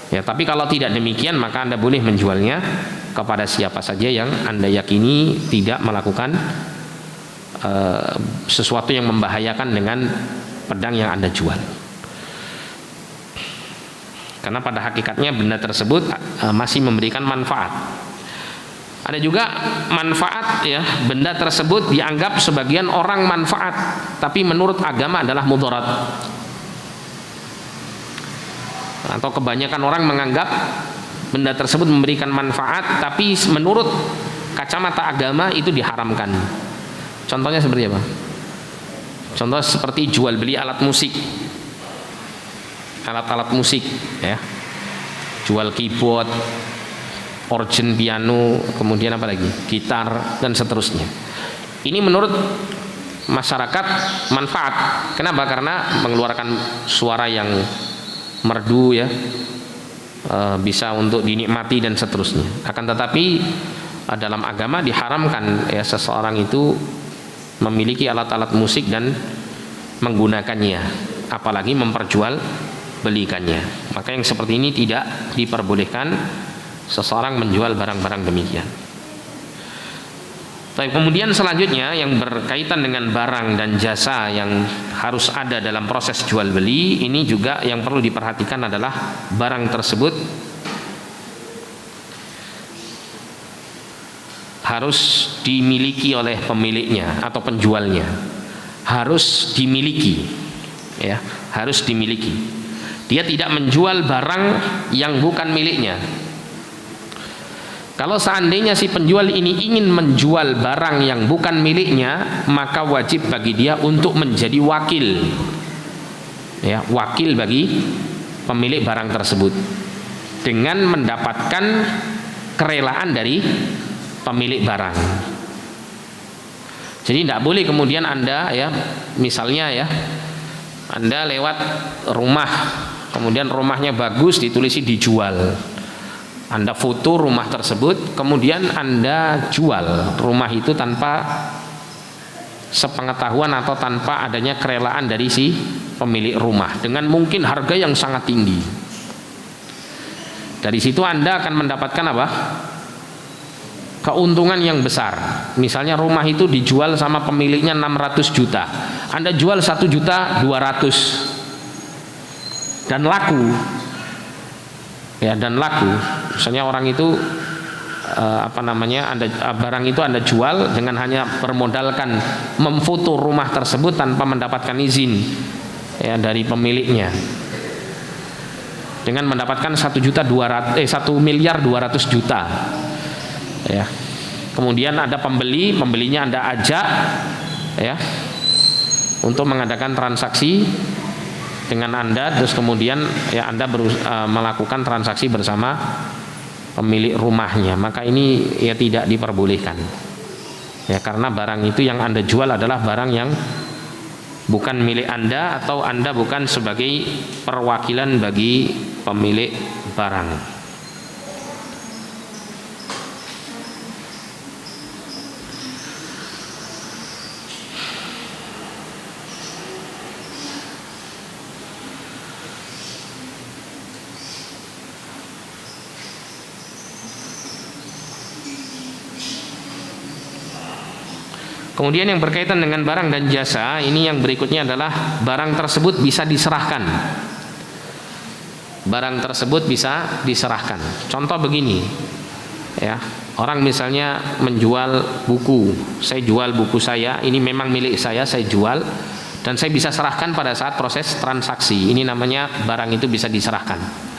Ya, tapi kalau tidak demikian maka Anda boleh menjualnya kepada siapa saja yang Anda yakini tidak melakukan sesuatu yang membahayakan dengan pedang yang Anda jual. Karena pada hakikatnya benda tersebut masih memberikan manfaat. Ada juga manfaat ya, benda tersebut dianggap sebagian orang manfaat, tapi menurut agama adalah mudarat. Atau kebanyakan orang menganggap benda tersebut memberikan manfaat, tapi menurut kacamata agama itu diharamkan. Contohnya seperti apa? Contoh seperti jual beli alat musik, alat-alat musik, ya, jual keyboard, organ piano, kemudian apa lagi, gitar dan seterusnya. Ini menurut masyarakat manfaat. Kenapa? Karena mengeluarkan suara yang merdu ya, bisa untuk dinikmati dan seterusnya. Akan tetapi dalam agama diharamkan ya seseorang itu memiliki alat-alat musik dan menggunakannya, apalagi memperjualbelikannya. Maka yang seperti ini tidak diperbolehkan seseorang menjual barang-barang demikian. Kemudian selanjutnya yang berkaitan dengan barang dan jasa yang harus ada dalam proses jual beli, ini juga yang perlu diperhatikan adalah barang tersebut harus dimiliki oleh pemiliknya atau penjualnya. Harus dimiliki, ya, harus dimiliki. Dia tidak menjual barang yang bukan miliknya. Kalau seandainya si penjual ini ingin menjual barang yang bukan miliknya, maka wajib bagi dia untuk menjadi wakil, ya, wakil bagi pemilik barang tersebut dengan mendapatkan kerelaan dari pemilik barang. Jadi tidak boleh kemudian Anda ya, misalnya ya, Anda lewat rumah, kemudian rumahnya bagus, ditulisi dijual. Anda foto rumah tersebut, kemudian Anda jual rumah itu tanpa sepengetahuan atau tanpa adanya kerelaan dari si pemilik rumah dengan mungkin harga yang sangat tinggi. Dari situ Anda akan mendapatkan apa? Keuntungan yang besar. Misalnya rumah itu dijual sama pemiliknya 600 juta, Anda jual 1.200.000 dan laku. Ya, dan laku. Misalnya orang itu barang itu Anda jual dengan hanya bermodalkan memfoto rumah tersebut tanpa mendapatkan izin ya dari pemiliknya, dengan mendapatkan 1.200.000.000 ya. Kemudian ada pembelinya Anda ajak ya untuk mengadakan transaksi dengan Anda, terus kemudian ya Anda melakukan transaksi bersama pemilik rumahnya, maka ini ya tidak diperbolehkan ya, karena barang itu yang Anda jual adalah barang yang bukan milik Anda, atau Anda bukan sebagai perwakilan bagi pemilik barang. Kemudian yang berkaitan dengan barang dan jasa, ini yang berikutnya adalah barang tersebut bisa diserahkan. Barang tersebut bisa diserahkan. Contoh begini, ya, orang misalnya menjual buku, saya jual buku saya, ini memang milik saya jual, dan saya bisa serahkan pada saat proses transaksi. Ini namanya barang itu bisa diserahkan.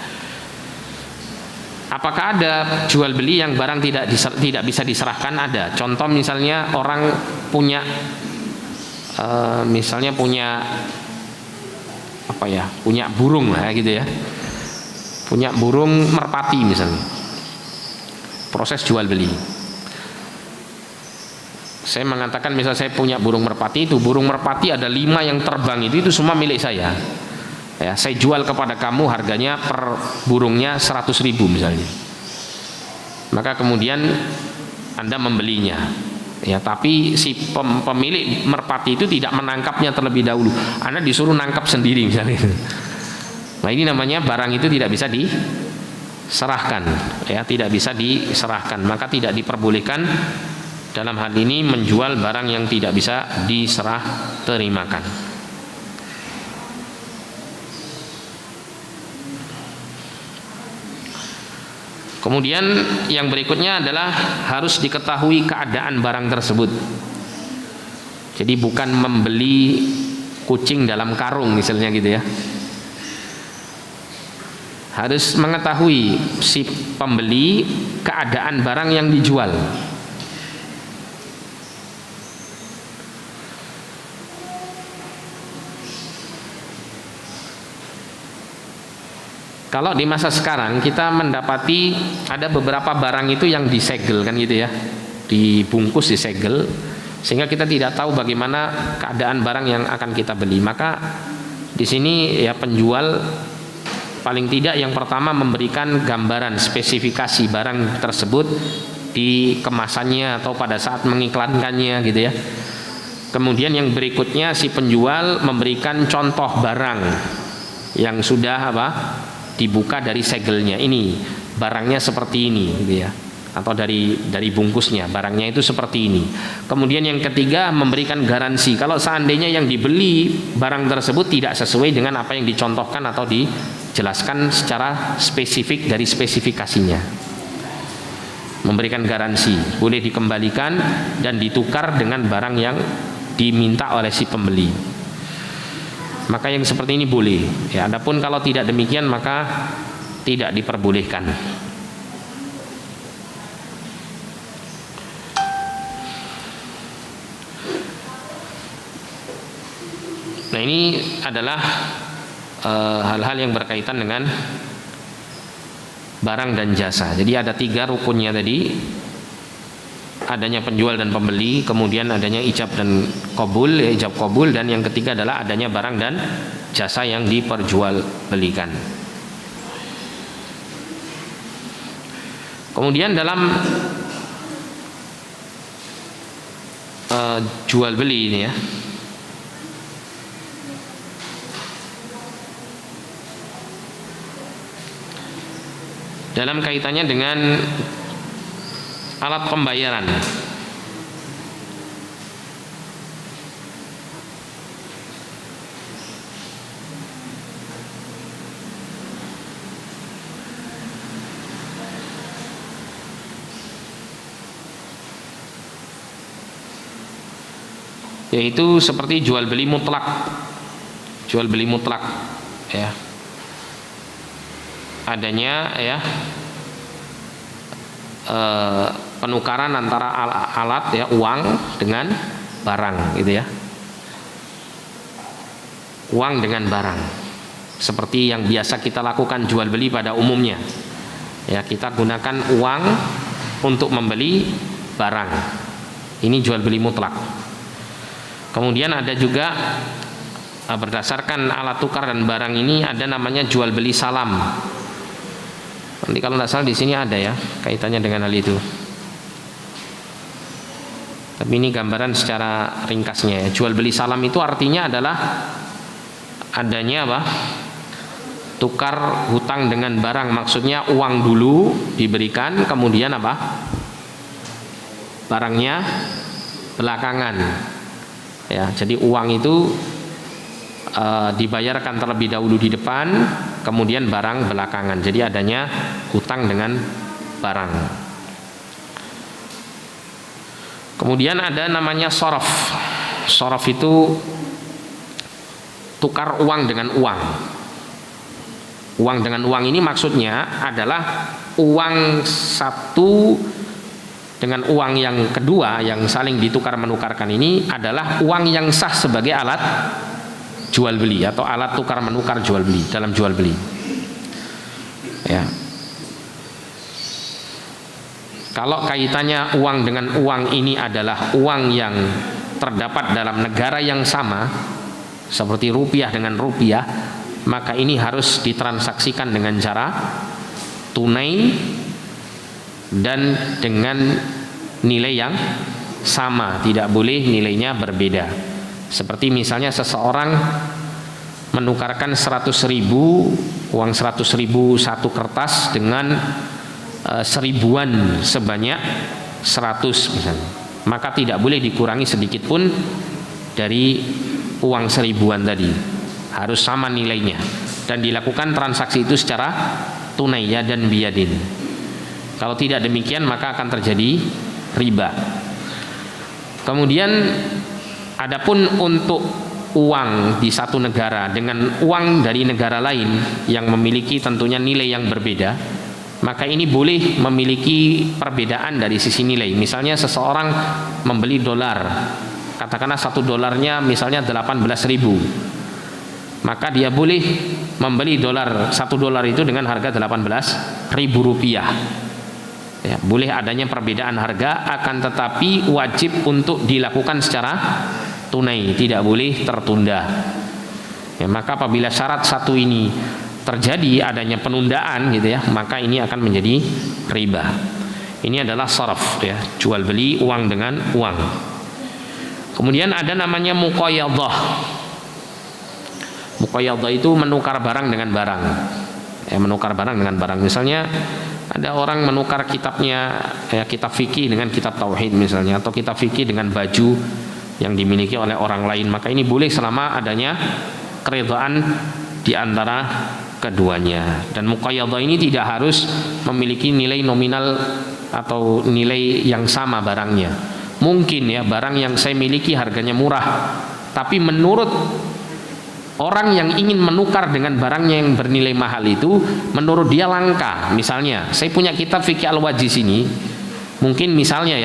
Apakah ada jual beli yang barang tidak bisa diserahkan? Ada. Contoh misalnya orang punya punya burung lah gitu ya. Punya burung merpati misalnya. Proses jual beli. Saya mengatakan misal saya punya burung merpati, itu burung merpati ada 5 yang terbang, itu semua milik saya. Ya, saya jual kepada kamu, harganya per burungnya 100.000 misalnya. Maka kemudian Anda membelinya. Ya, tapi si pemilik merpati itu tidak menangkapnya terlebih dahulu. Anda disuruh nangkap sendiri misalnya. Nah, ini namanya barang itu tidak bisa diserahkan, ya, tidak bisa diserahkan. Maka tidak diperbolehkan dalam hal ini menjual barang yang tidak bisa diserah terimakan. Kemudian yang berikutnya adalah harus diketahui keadaan barang tersebut. Jadi bukan membeli kucing dalam karung misalnya gitu ya. Harus mengetahui si pembeli keadaan barang yang dijual. Kalau di masa sekarang kita mendapati ada beberapa barang itu yang disegel kan gitu ya, dibungkus disegel, sehingga kita tidak tahu bagaimana keadaan barang yang akan kita beli. Maka di sini ya penjual paling tidak yang pertama memberikan gambaran spesifikasi barang tersebut di kemasannya atau pada saat mengiklankannya gitu ya. Kemudian yang berikutnya si penjual memberikan contoh barang yang sudah dibuka dari segelnya, ini barangnya seperti ini gitu ya, atau dari bungkusnya barangnya itu seperti ini. Kemudian yang ketiga memberikan garansi kalau seandainya yang dibeli barang tersebut tidak sesuai dengan apa yang dicontohkan atau dijelaskan secara spesifik dari spesifikasinya. Memberikan garansi, boleh dikembalikan dan ditukar dengan barang yang diminta oleh si pembeli. Maka yang seperti ini boleh. Ya, adapun kalau tidak demikian maka tidak diperbolehkan. Nah, ini adalah hal-hal yang berkaitan dengan barang dan jasa. Jadi ada 3 rukunnya tadi. Adanya penjual dan pembeli, kemudian adanya ijab dan qabul, ijab qabul, dan yang ketiga adalah adanya barang dan jasa yang diperjualbelikan. Kemudian dalam jual beli ini ya, dalam kaitannya dengan alat pembayaran. yaitu seperti jual beli mutlak. Jual beli mutlak ya. Adanya ya penukaran antara alat ya, uang dengan barang gitu ya. Uang dengan barang. Seperti yang biasa kita lakukan jual beli pada umumnya. Ya, kita gunakan uang untuk membeli barang. Ini jual beli mutlak. Kemudian ada juga berdasarkan alat tukar dan barang ini ada namanya jual beli salam. Nanti kalau tidak salah di sini ada ya kaitannya dengan hal itu. Tapi ini gambaran secara ringkasnya ya. Jual beli salam itu artinya adalah adanya apa? Tukar hutang dengan barang, maksudnya uang dulu diberikan, kemudian apa? Barangnya belakangan. Ya, jadi uang itu dibayarkan terlebih dahulu di depan, kemudian barang belakangan. Jadi adanya hutang dengan barang. Kemudian ada namanya shorof. Shorof itu tukar uang dengan uang. Uang dengan uang ini maksudnya adalah uang satu dengan uang yang kedua yang saling ditukar menukarkan ini adalah uang yang sah sebagai alat jual beli atau alat tukar menukar jual beli dalam jual beli. Ya. Kalau kaitannya uang dengan uang ini adalah uang yang terdapat dalam negara yang sama, seperti rupiah dengan rupiah, maka ini harus ditransaksikan dengan cara tunai dan dengan nilai yang sama, tidak boleh nilainya berbeda. Seperti misalnya seseorang menukarkan 100.000 uang 100.000 satu kertas dengan 1000-an sebanyak 100 misalnya, maka tidak boleh dikurangi sedikit pun dari uang 1000-an tadi, harus sama nilainya dan dilakukan transaksi itu secara tunai ya dan biyadin. Kalau tidak demikian maka akan terjadi riba. Kemudian adapun untuk uang di satu negara dengan uang dari negara lain yang memiliki tentunya nilai yang berbeda, maka ini boleh memiliki perbedaan dari sisi nilai. Misalnya seseorang membeli dolar, katakanlah $1 misalnya 18.000, maka dia boleh membeli $1 itu dengan harga 18.000 rupiah. Ya, boleh adanya perbedaan harga, akan tetapi wajib untuk dilakukan secara tunai, tidak boleh tertunda. Ya, maka apabila syarat satu ini terjadi adanya penundaan gitu ya, maka ini akan menjadi riba. Ini adalah saraf ya, jual beli uang dengan uang. Kemudian ada namanya muqayyadhah. Muqayyadhah itu menukar barang dengan barang. Ya, menukar barang dengan barang. Misalnya ada orang menukar kitabnya ya, kitab fikih dengan kitab tauhid misalnya, atau kitab fikih dengan baju yang dimiliki oleh orang lain, maka ini boleh selama adanya keridhaan di antara keduanya. Dan muqayyadhah ini tidak harus memiliki nilai nominal atau nilai yang sama barangnya. Mungkin ya barang yang saya miliki harganya murah, tapi menurut orang yang ingin menukar dengan barangnya yang bernilai mahal itu, menurut dia langka. Misalnya saya punya kitab fikih Al-Wajiz ini, mungkin misalnya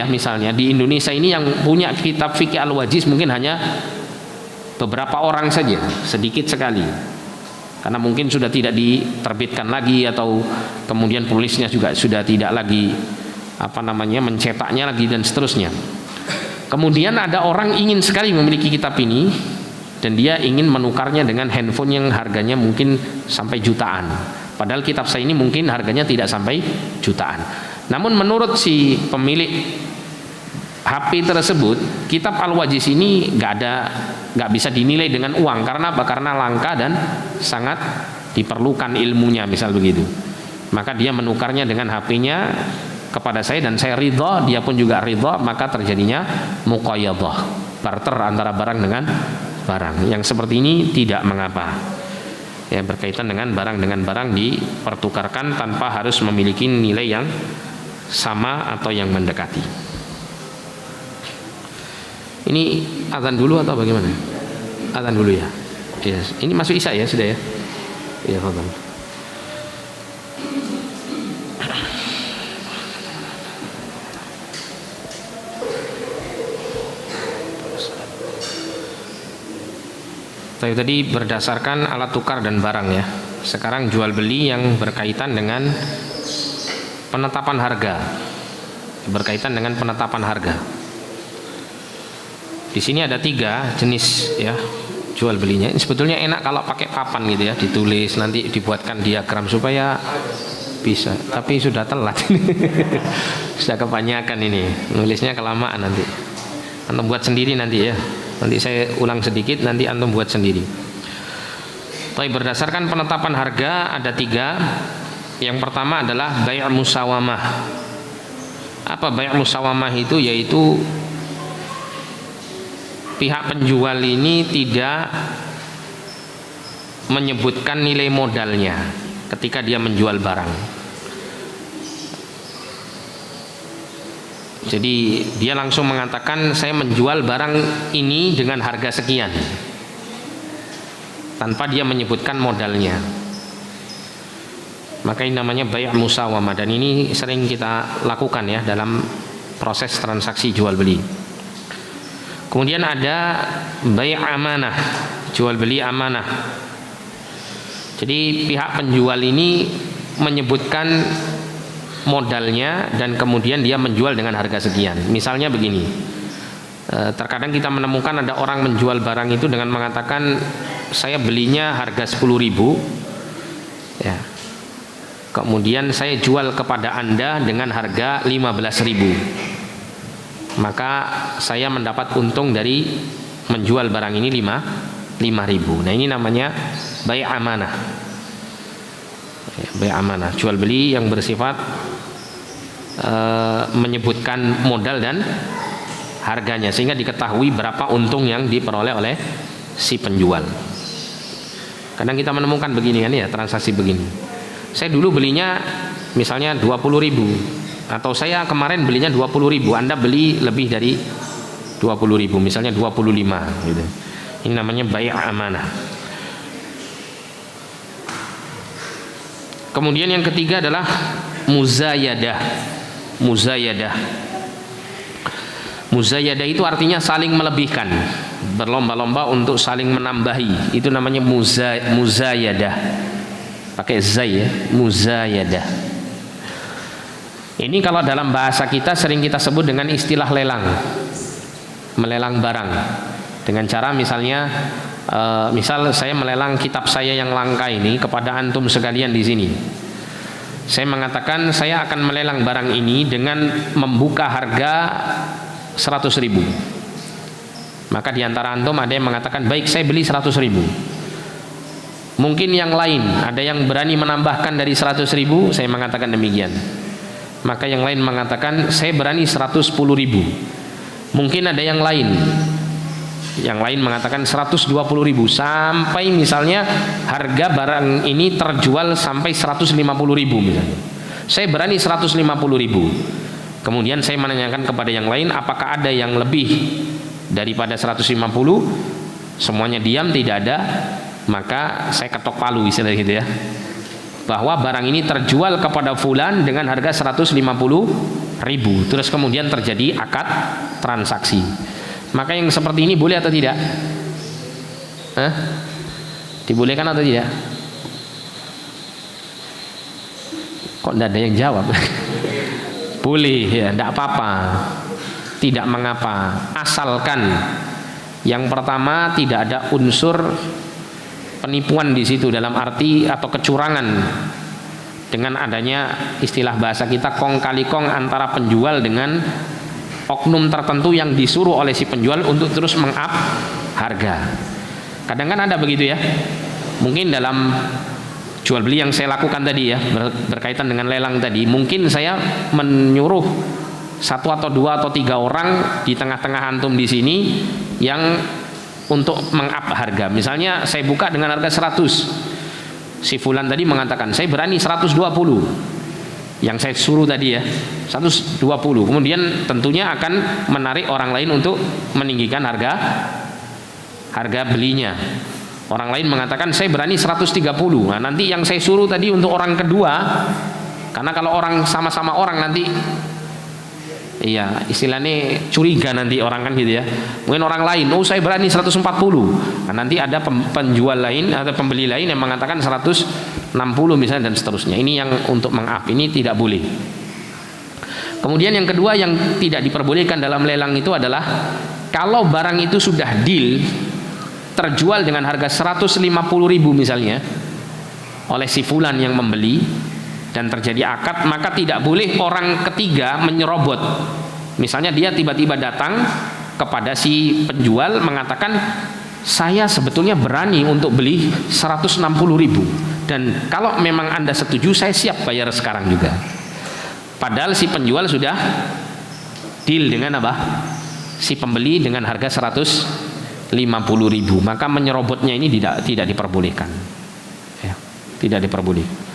di Indonesia ini yang punya kitab fikih Al-Wajiz mungkin hanya beberapa orang saja, sedikit sekali, karena mungkin sudah tidak diterbitkan lagi, atau kemudian penulisnya juga sudah tidak lagi mencetaknya lagi dan seterusnya. Kemudian ada orang ingin sekali memiliki kitab ini dan dia ingin menukarnya dengan handphone yang harganya mungkin sampai jutaan, padahal kitab saya ini mungkin harganya tidak sampai jutaan. Namun menurut si pemilik HP tersebut, kitab Al-Wajiz ini nggak bisa dinilai dengan uang. Karena apa? Karena langka dan sangat diperlukan ilmunya, misal begitu. Maka dia menukarnya dengan HP-nya kepada saya dan saya ridha, dia pun juga ridha, maka terjadinya muqayyadhah, barter antara barang dengan barang. Yang seperti ini tidak mengapa. Ya, berkaitan dengan barang dipertukarkan tanpa harus memiliki nilai yang sama atau yang mendekati. Ini azan dulu atau bagaimana? Azan dulu ya. Ya, ini masuk isya ya, sudah ya. Iya, fadhal. Tadi berdasarkan alat tukar dan barang ya. Sekarang jual beli yang berkaitan dengan penetapan harga. Berkaitan dengan penetapan harga. Di sini ada 3 jenis ya jual belinya. Ini sebetulnya enak kalau pakai papan gitu ya, ditulis nanti dibuatkan diagram supaya bisa. Tapi sudah telat. Sudah kebanyakan ini. Nulisnya kelamaan nanti. Antum buat sendiri nanti ya. Nanti saya ulang sedikit, nanti antum buat sendiri. Tapi berdasarkan penetapan harga ada 3. Yang pertama adalah bai' musawamah. Apa bai' musawamah itu? Yaitu pihak penjual ini tidak menyebutkan nilai modalnya ketika dia menjual barang. Jadi dia langsung mengatakan saya menjual barang ini dengan harga sekian tanpa dia menyebutkan modalnya. Maka ini namanya bai' musawamah, dan ini sering kita lakukan ya dalam proses transaksi jual beli. Kemudian ada bai' amanah, jual beli amanah. Jadi pihak penjual ini menyebutkan modalnya dan kemudian dia menjual dengan harga sekian. Misalnya begini, terkadang kita menemukan ada orang menjual barang itu dengan mengatakan saya belinya harga 10.000 ya, kemudian saya jual kepada Anda dengan harga 15.000, maka saya mendapat untung dari menjual barang ini 5.000. Nah ini namanya bai' amanah. Bai' amanah, jual beli yang bersifat menyebutkan modal dan harganya sehingga diketahui berapa untung yang diperoleh oleh si penjual. Kadang kita menemukan begini kan ya, transaksi begini. Saya dulu belinya misalnya 20.000, atau saya kemarin belinya 20.000, Anda beli lebih dari 20.000, misalnya 25 gitu. Ini namanya bai' amanah. Kemudian yang ketiga adalah muzayadah. Muzayadah itu artinya saling melebihkan, berlomba-lomba untuk saling menambahi. Itu namanya muzayadah. Pakai zai ya, muzayadah. Ini kalau dalam bahasa kita sering kita sebut dengan istilah lelang. Melelang barang. Dengan cara misalnya misal saya melelang kitab saya yang langka ini kepada antum sekalian di sini. Saya mengatakan saya akan melelang barang ini dengan membuka harga 100.000. Maka di antara antum ada yang mengatakan baik saya beli 100.000. Mungkin yang lain ada yang berani menambahkan dari 100.000, saya mengatakan demikian. Maka yang lain mengatakan saya berani 110.000. Mungkin ada yang lain mengatakan 120.000, sampai misalnya harga barang ini terjual sampai 150.000 misalnya. Saya berani 150.000. Kemudian saya menanyakan kepada yang lain apakah ada yang lebih daripada 150. Semuanya diam, tidak ada. Maka saya ketok palu istilahnya gitu ya, bahwa barang ini terjual kepada fulan dengan harga 150.000. Terus kemudian terjadi akad transaksi. Maka yang seperti ini boleh atau tidak? Dibolehkan atau tidak? Kok tidak ada yang jawab? Boleh ya, tidak apa-apa, tidak mengapa, asalkan yang pertama tidak ada unsur penipuan di situ dalam arti atau kecurangan, dengan adanya istilah bahasa kita kong kali kong antara penjual dengan oknum tertentu yang disuruh oleh si penjual untuk terus meng-up harga. Kadang kan ada begitu ya. Mungkin dalam jual beli yang saya lakukan tadi ya, berkaitan dengan lelang tadi, mungkin saya menyuruh 1 atau 2 atau 3 orang di tengah-tengah antum di sini yang untuk meng-up harga. Misalnya saya buka dengan harga 100. Si fulan tadi mengatakan saya berani 120. yang saya suruh tadi ya, 120. Kemudian tentunya akan menarik orang lain untuk meninggikan harga belinya. Orang lain mengatakan saya berani 130. Nah, nanti yang saya suruh tadi untuk orang kedua, karena kalau orang sama-sama orang nanti iya istilahnya curiga nanti orang kan gitu ya. Mungkin orang lain, oh saya berani 140. Nah, nanti ada penjual lain atau pembeli lain yang mengatakan 160 misalnya dan seterusnya. Ini yang untuk meng-up, ini tidak boleh. Kemudian yang kedua yang tidak diperbolehkan dalam lelang itu adalah kalau barang itu sudah deal terjual dengan harga 150.000 misalnya oleh si fulan yang membeli dan terjadi akad, maka tidak boleh orang ketiga menyerobot. Misalnya dia tiba-tiba datang kepada si penjual mengatakan saya sebetulnya berani untuk beli 160.000 dan kalau memang Anda setuju saya siap bayar sekarang juga. Padahal si penjual sudah deal dengan apa? Si pembeli dengan harga 150.000, maka menyerobotnya ini tidak diperbolehkan. Ya, tidak diperbolehkan.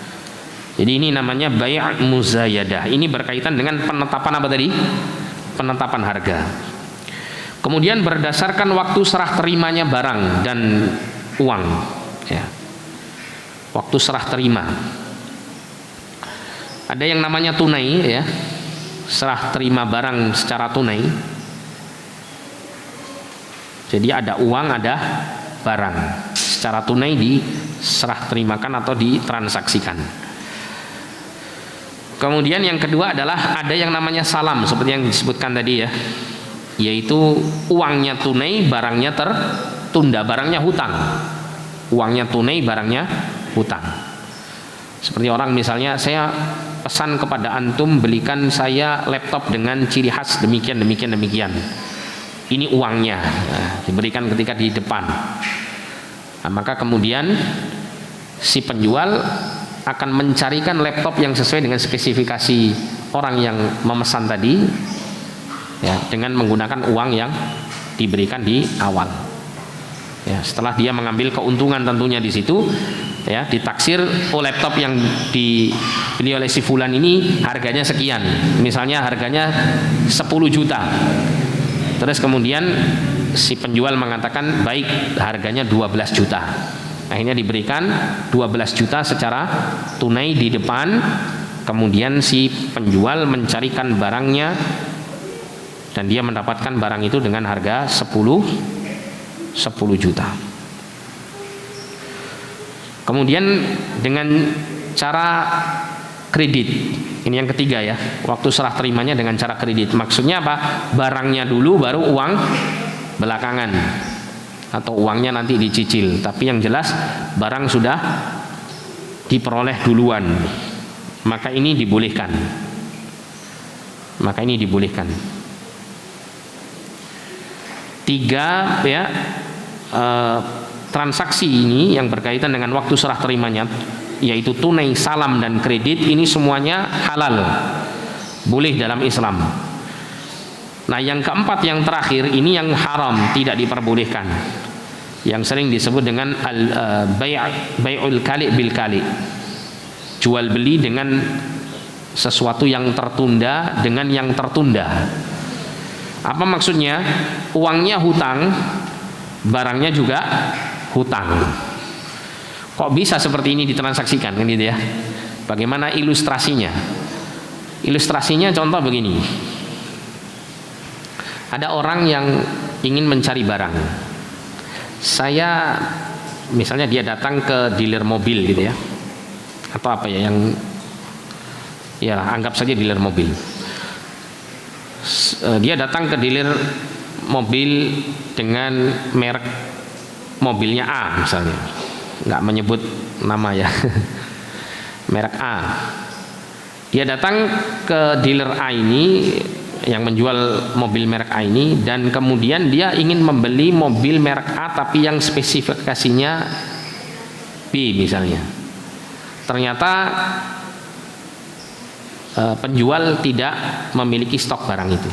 Jadi ini namanya bai' muzayadah. Ini berkaitan dengan penetapan apa tadi? Penetapan harga. Kemudian berdasarkan waktu serah terimanya barang dan uang. Ya. Waktu serah terima. Ada yang namanya tunai, ya. Serah terima barang secara tunai. Jadi ada uang, ada barang secara tunai diserah terimakan atau ditransaksikan. Kemudian yang kedua adalah ada yang namanya salam seperti yang disebutkan tadi ya, yaitu uangnya tunai, barangnya tertunda, barangnya hutang. Uangnya tunai, barangnya hutang. Seperti orang misalnya saya pesan kepada antum belikan saya laptop dengan ciri khas demikian. Ini uangnya, nah, diberikan ketika di depan. Nah, maka kemudian si penjual akan mencarikan laptop yang sesuai dengan spesifikasi orang yang memesan tadi, ya, dengan menggunakan uang yang diberikan di awal. Ya, setelah dia mengambil keuntungan tentunya di situ, ya, ditaksir laptop yang dibeli oleh si fulan ini harganya sekian. Misalnya harganya 10 juta. Terus kemudian si penjual mengatakan baik harganya 12 juta. Akhirnya diberikan 12 juta secara tunai di depan. Kemudian si penjual mencarikan barangnya dan dia mendapatkan barang itu dengan harga 10 juta. Kemudian dengan cara kredit. Ini yang ketiga ya, waktu serah terimanya dengan cara kredit. Maksudnya apa? Barangnya dulu baru uang belakangan, atau uangnya nanti dicicil. Tapi yang jelas barang sudah diperoleh duluan. Maka ini dibolehkan. Tiga ya, transaksi ini yang berkaitan dengan waktu serah terimanya, yaitu tunai, salam, dan kredit, ini semuanya halal, boleh dalam Islam. Nah yang keempat, yang terakhir, ini yang haram, tidak diperbolehkan, yang sering disebut dengan bai'ul kali' bil kali', jual beli dengan sesuatu yang tertunda dengan yang tertunda. Apa maksudnya? Uangnya hutang, barangnya juga hutang. Kok bisa seperti ini ditransaksikan kan gitu ya? Bagaimana ilustrasinya? Ilustrasinya contoh begini. Ada orang yang ingin mencari barang. Saya misalnya dia datang ke dealer mobil gitu ya. Atau apa ya yang ya anggap saja dealer mobil. Dia datang ke dealer mobil dengan merek mobilnya A misalnya. Nggak menyebut nama ya, merek A. Dia datang ke dealer A ini yang menjual mobil merek A ini, dan kemudian dia ingin membeli mobil merek A tapi yang spesifikasinya B misalnya. Ternyata penjual tidak memiliki stok barang itu.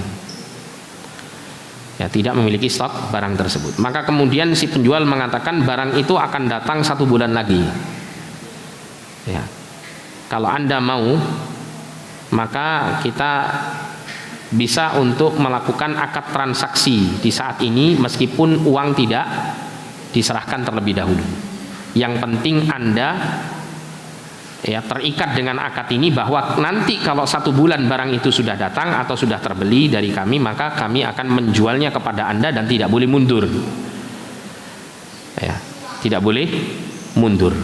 Ya, tidak memiliki stok barang tersebut. Maka kemudian si penjual mengatakan barang itu akan datang 1 bulan lagi. Ya, kalau Anda mau maka kita bisa untuk melakukan akad transaksi di saat ini meskipun uang tidak diserahkan terlebih dahulu. Yang penting Anda terikat dengan akad ini bahwa nanti kalau 1 bulan barang itu sudah datang atau sudah terbeli dari kami, maka kami akan menjualnya kepada Anda dan tidak boleh mundur. Tidak boleh mundur.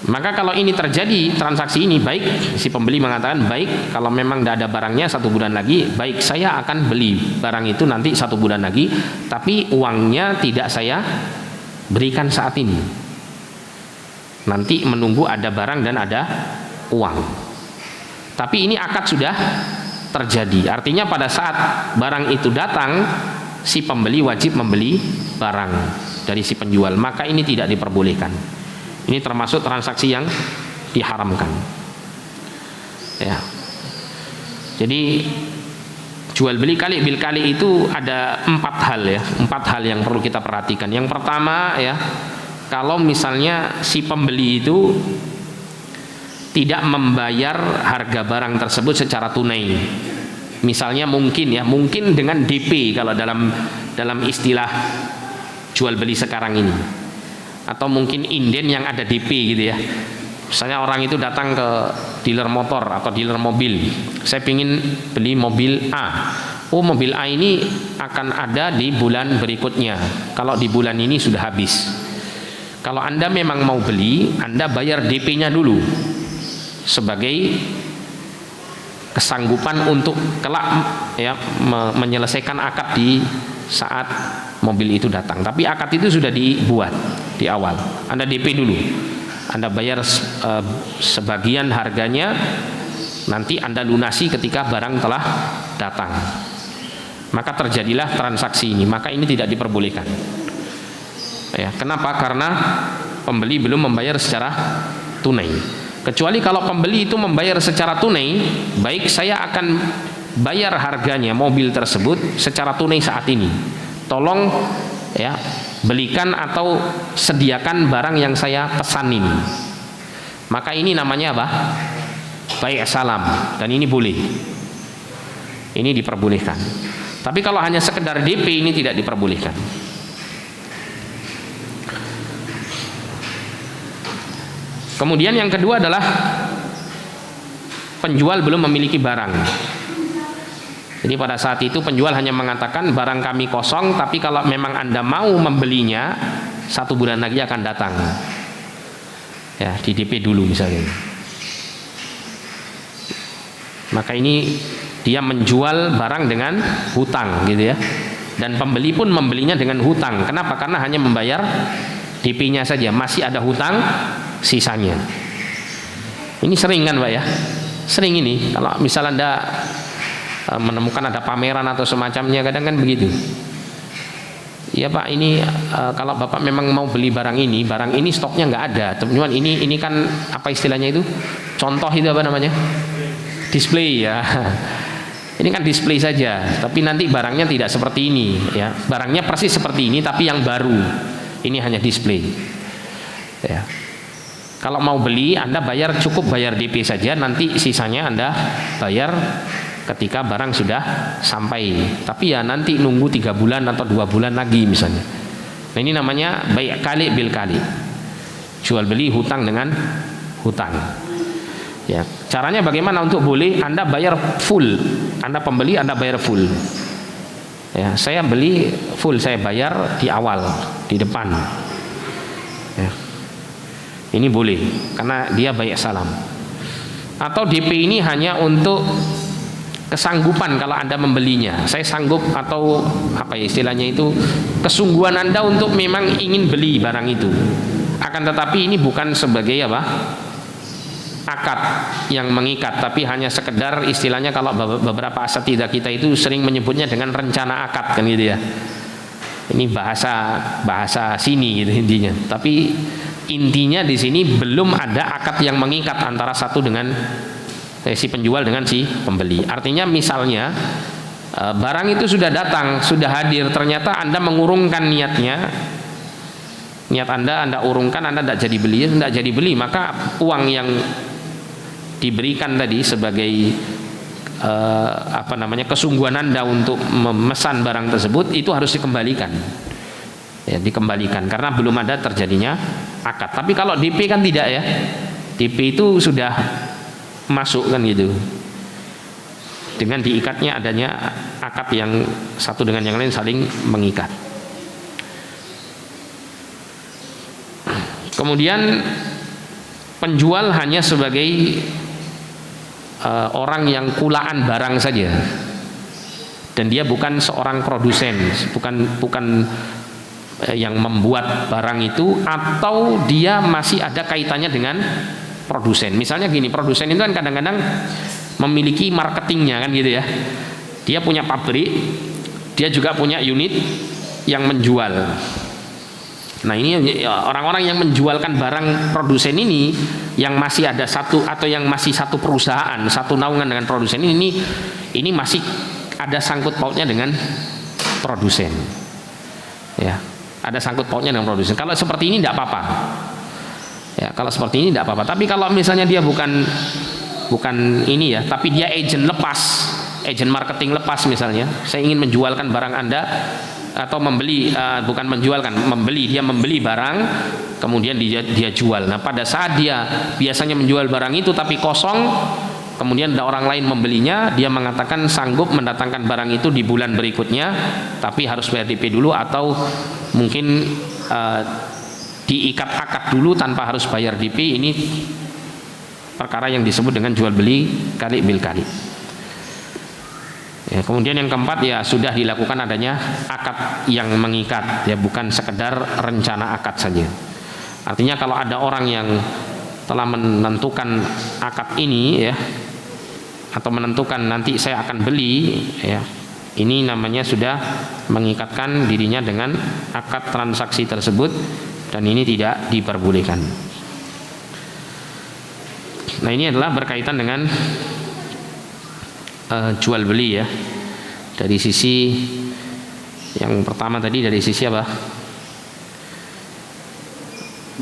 Maka kalau ini terjadi transaksi ini, baik si pembeli mengatakan baik kalau memang tidak ada barangnya 1 bulan lagi, baik saya akan beli barang itu nanti 1 bulan lagi, tapi uangnya tidak saya berikan saat ini. Nanti menunggu ada barang dan ada uang. Tapi ini akad sudah terjadi. Artinya pada saat barang itu datang, si pembeli wajib membeli barang dari si penjual. Maka ini tidak diperbolehkan. Ini termasuk transaksi yang diharamkan. Jadi jual beli kali bil kali itu ada 4 hal 4 hal yang perlu kita perhatikan. Yang pertama kalau misalnya si pembeli itu tidak membayar harga barang tersebut secara tunai. Misalnya mungkin dengan DP kalau dalam istilah jual beli sekarang ini. Atau mungkin inden yang ada DP gitu ya. Misalnya orang itu datang ke dealer motor atau dealer mobil, saya ingin beli mobil A. Mobil A ini akan ada di bulan berikutnya. Kalau di bulan ini sudah habis. Kalau Anda memang mau beli, Anda bayar DP-nya dulu sebagai kesanggupan untuk kelak menyelesaikan akad di saat mobil itu datang. Tapi akad itu sudah dibuat di awal. Anda DP dulu. Anda bayar sebagian harganya, nanti Anda lunasi ketika barang telah datang. Maka terjadilah transaksi ini. Maka ini tidak diperbolehkan. Kenapa? Karena pembeli belum membayar secara tunai. Kecuali kalau pembeli itu membayar secara tunai, baik saya akan bayar harganya mobil tersebut secara tunai saat ini. Tolong belikan atau sediakan barang yang saya pesan ini. Maka ini namanya apa? Bai' salam, dan ini boleh. Ini diperbolehkan. Tapi kalau hanya sekedar DP ini tidak diperbolehkan. Kemudian yang kedua adalah penjual belum memiliki barang. Jadi pada saat itu penjual hanya mengatakan barang kami kosong, tapi kalau memang Anda mau membelinya 1 bulan lagi akan datang. Di DP dulu misalnya. Maka ini dia menjual barang dengan hutang gitu ya. Dan pembeli pun membelinya dengan hutang. Kenapa? Karena hanya membayar DP-nya saja, masih ada hutang sisanya. Ini sering kan Pak ya? Sering ini kalau misal Anda menemukan ada pameran atau semacamnya, kadang kan begitu. Ya Pak, ini kalau Bapak memang mau beli barang ini stoknya nggak ada. Cuman ini kan apa istilahnya itu? Contoh itu apa namanya? Display ya. Ini kan display saja, tapi nanti barangnya tidak seperti ini ya. Barangnya persis seperti ini tapi yang baru. Ini hanya display. Ya. Kalau mau beli, Anda cukup bayar DP saja, nanti sisanya Anda bayar ketika barang sudah sampai. Tapi nanti nunggu 3 bulan atau 2 bulan lagi misalnya. Nah ini namanya bai' kali bil kali. Jual beli hutang dengan hutang. Ya, caranya bagaimana untuk boleh? Anda bayar full. Anda pembeli, Anda bayar full. Ya, saya beli full, saya bayar di awal, di depan. Ya. Ini boleh karena dia bai' salam. Atau DP ini hanya untuk kesanggupan kalau Anda membelinya. Saya sanggup, atau apa ya istilahnya itu, kesungguhan Anda untuk memang ingin beli barang itu. Akan tetapi ini bukan sebagai apa? Akad yang mengikat, tapi hanya sekedar istilahnya kalau beberapa asatidzah kita itu sering menyebutnya dengan rencana akad kan gitu ya. Ini bahasa sini gitu intinya. Tapi intinya di sini belum ada akad yang mengikat antara satu dengan si penjual dengan si pembeli. Artinya misalnya barang itu sudah datang, sudah hadir, ternyata Anda mengurungkan niatnya, niat Anda urungkan, Anda tidak jadi beli, maka uang yang diberikan tadi sebagai kesungguhan Anda untuk memesan barang tersebut itu harus dikembalikan. Ya, dikembalikan karena belum ada terjadinya akad. Tapi kalau DP kan tidak ya. DP itu sudah masuk kan gitu. Dengan diikatnya adanya akad yang satu dengan yang lain saling mengikat. Kemudian penjual hanya sebagai orang yang kulaan barang saja, dan dia bukan seorang produsen, bukan yang membuat barang itu, atau dia masih ada kaitannya dengan produsen. Misalnya gini, produsen itu kan kadang-kadang memiliki marketingnya kan gitu ya. Dia punya pabrik, dia juga punya unit yang menjual. Nah ini orang-orang yang menjualkan barang produsen ini, yang masih ada satu atau yang masih satu perusahaan, satu naungan dengan produsen ini masih ada sangkut pautnya dengan produsen. Ya, ada sangkut pautnya dengan produsen. Kalau seperti ini tidak apa-apa. Ya, kalau seperti ini tidak apa-apa. Tapi kalau misalnya dia bukan ini ya, tapi dia agen lepas, agen marketing lepas misalnya, saya ingin menjualkan barang Anda atau membeli, dia membeli barang kemudian dia jual. Nah pada saat dia biasanya menjual barang itu tapi kosong, kemudian ada orang lain membelinya, dia mengatakan sanggup mendatangkan barang itu di bulan berikutnya, tapi harus bayar DP dulu, atau mungkin diikat akad dulu tanpa harus bayar DP. Ini perkara yang disebut dengan jual beli kali bil kali. Ya, kemudian yang keempat ya sudah dilakukan adanya akad yang mengikat, ya bukan sekedar rencana akad saja. Artinya kalau ada orang yang telah menentukan akad ini ya, atau menentukan nanti saya akan beli ya, ini namanya sudah mengikatkan dirinya dengan akad transaksi tersebut, dan ini tidak diperbolehkan. Nah ini adalah berkaitan dengan jual beli ya. Dari sisi yang pertama tadi, dari sisi apa?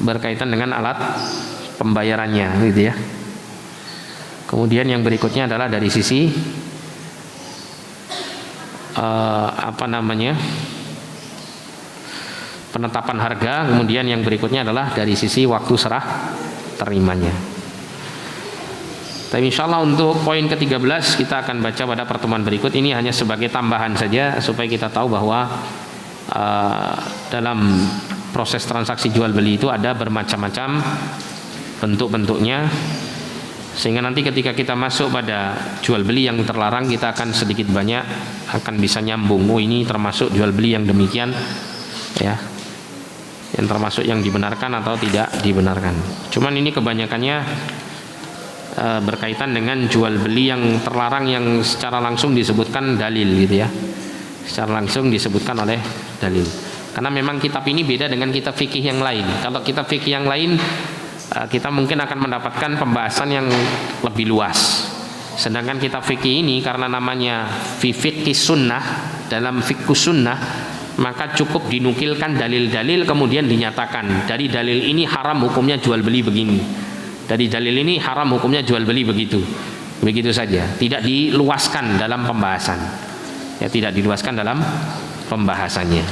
Berkaitan dengan alat pembayarannya gitu ya. Kemudian yang berikutnya adalah dari sisi penetapan harga. Kemudian yang berikutnya adalah dari sisi waktu serah terimanya. Tapi insya Allah untuk poin ke-13 kita akan baca pada pertemuan berikut. Ini hanya sebagai tambahan saja supaya kita tahu bahwa dalam proses transaksi jual beli itu ada bermacam-macam bentuk-bentuknya, sehingga nanti ketika kita masuk pada jual beli yang terlarang, kita akan sedikit banyak akan bisa nyambung. Oh ini termasuk jual beli yang demikian ya, yang termasuk yang dibenarkan atau tidak dibenarkan. Cuman ini kebanyakannya berkaitan dengan jual beli yang terlarang yang secara langsung disebutkan dalil gitu ya, secara langsung disebutkan oleh dalil. Karena memang kitab ini beda dengan kitab fikih yang lain. Kalau kitab fikih yang lain kita mungkin akan mendapatkan pembahasan yang lebih luas. Sedangkan kitab fikih ini karena namanya fi fiqhis sunnah, dalam fikih sunnah, maka cukup dinukilkan dalil-dalil kemudian dinyatakan dari dalil ini haram hukumnya jual beli begini. Dari dalil ini haram hukumnya jual beli begitu saja, tidak diluaskan dalam pembahasan ya, tidak diluaskan dalam pembahasannya.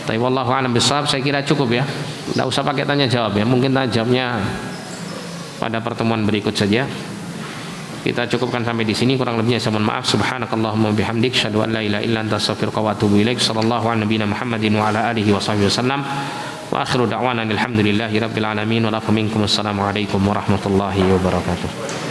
Tapi wallahu a'lam bishawab, saya kira cukup ya, tidak usah pakai tanya jawab ya, mungkin tanya jawabnya pada pertemuan berikut saja. Kita cukupkan sampai di sini, kurang lebihnya saya mohon maaf. Subhanakallahumma bihamdik, syadu an la ilaha illa anta astaghfiruka wa atubu ilaik. Sallallahu ala nabiyina Muhammadin wa ala alihi wa sahbihi wasallam. Wa akhiru da'wana alhamdulillahi rabbil alamin wa lakum minkum assalamu alaikum warahmatullahi wabarakatuh.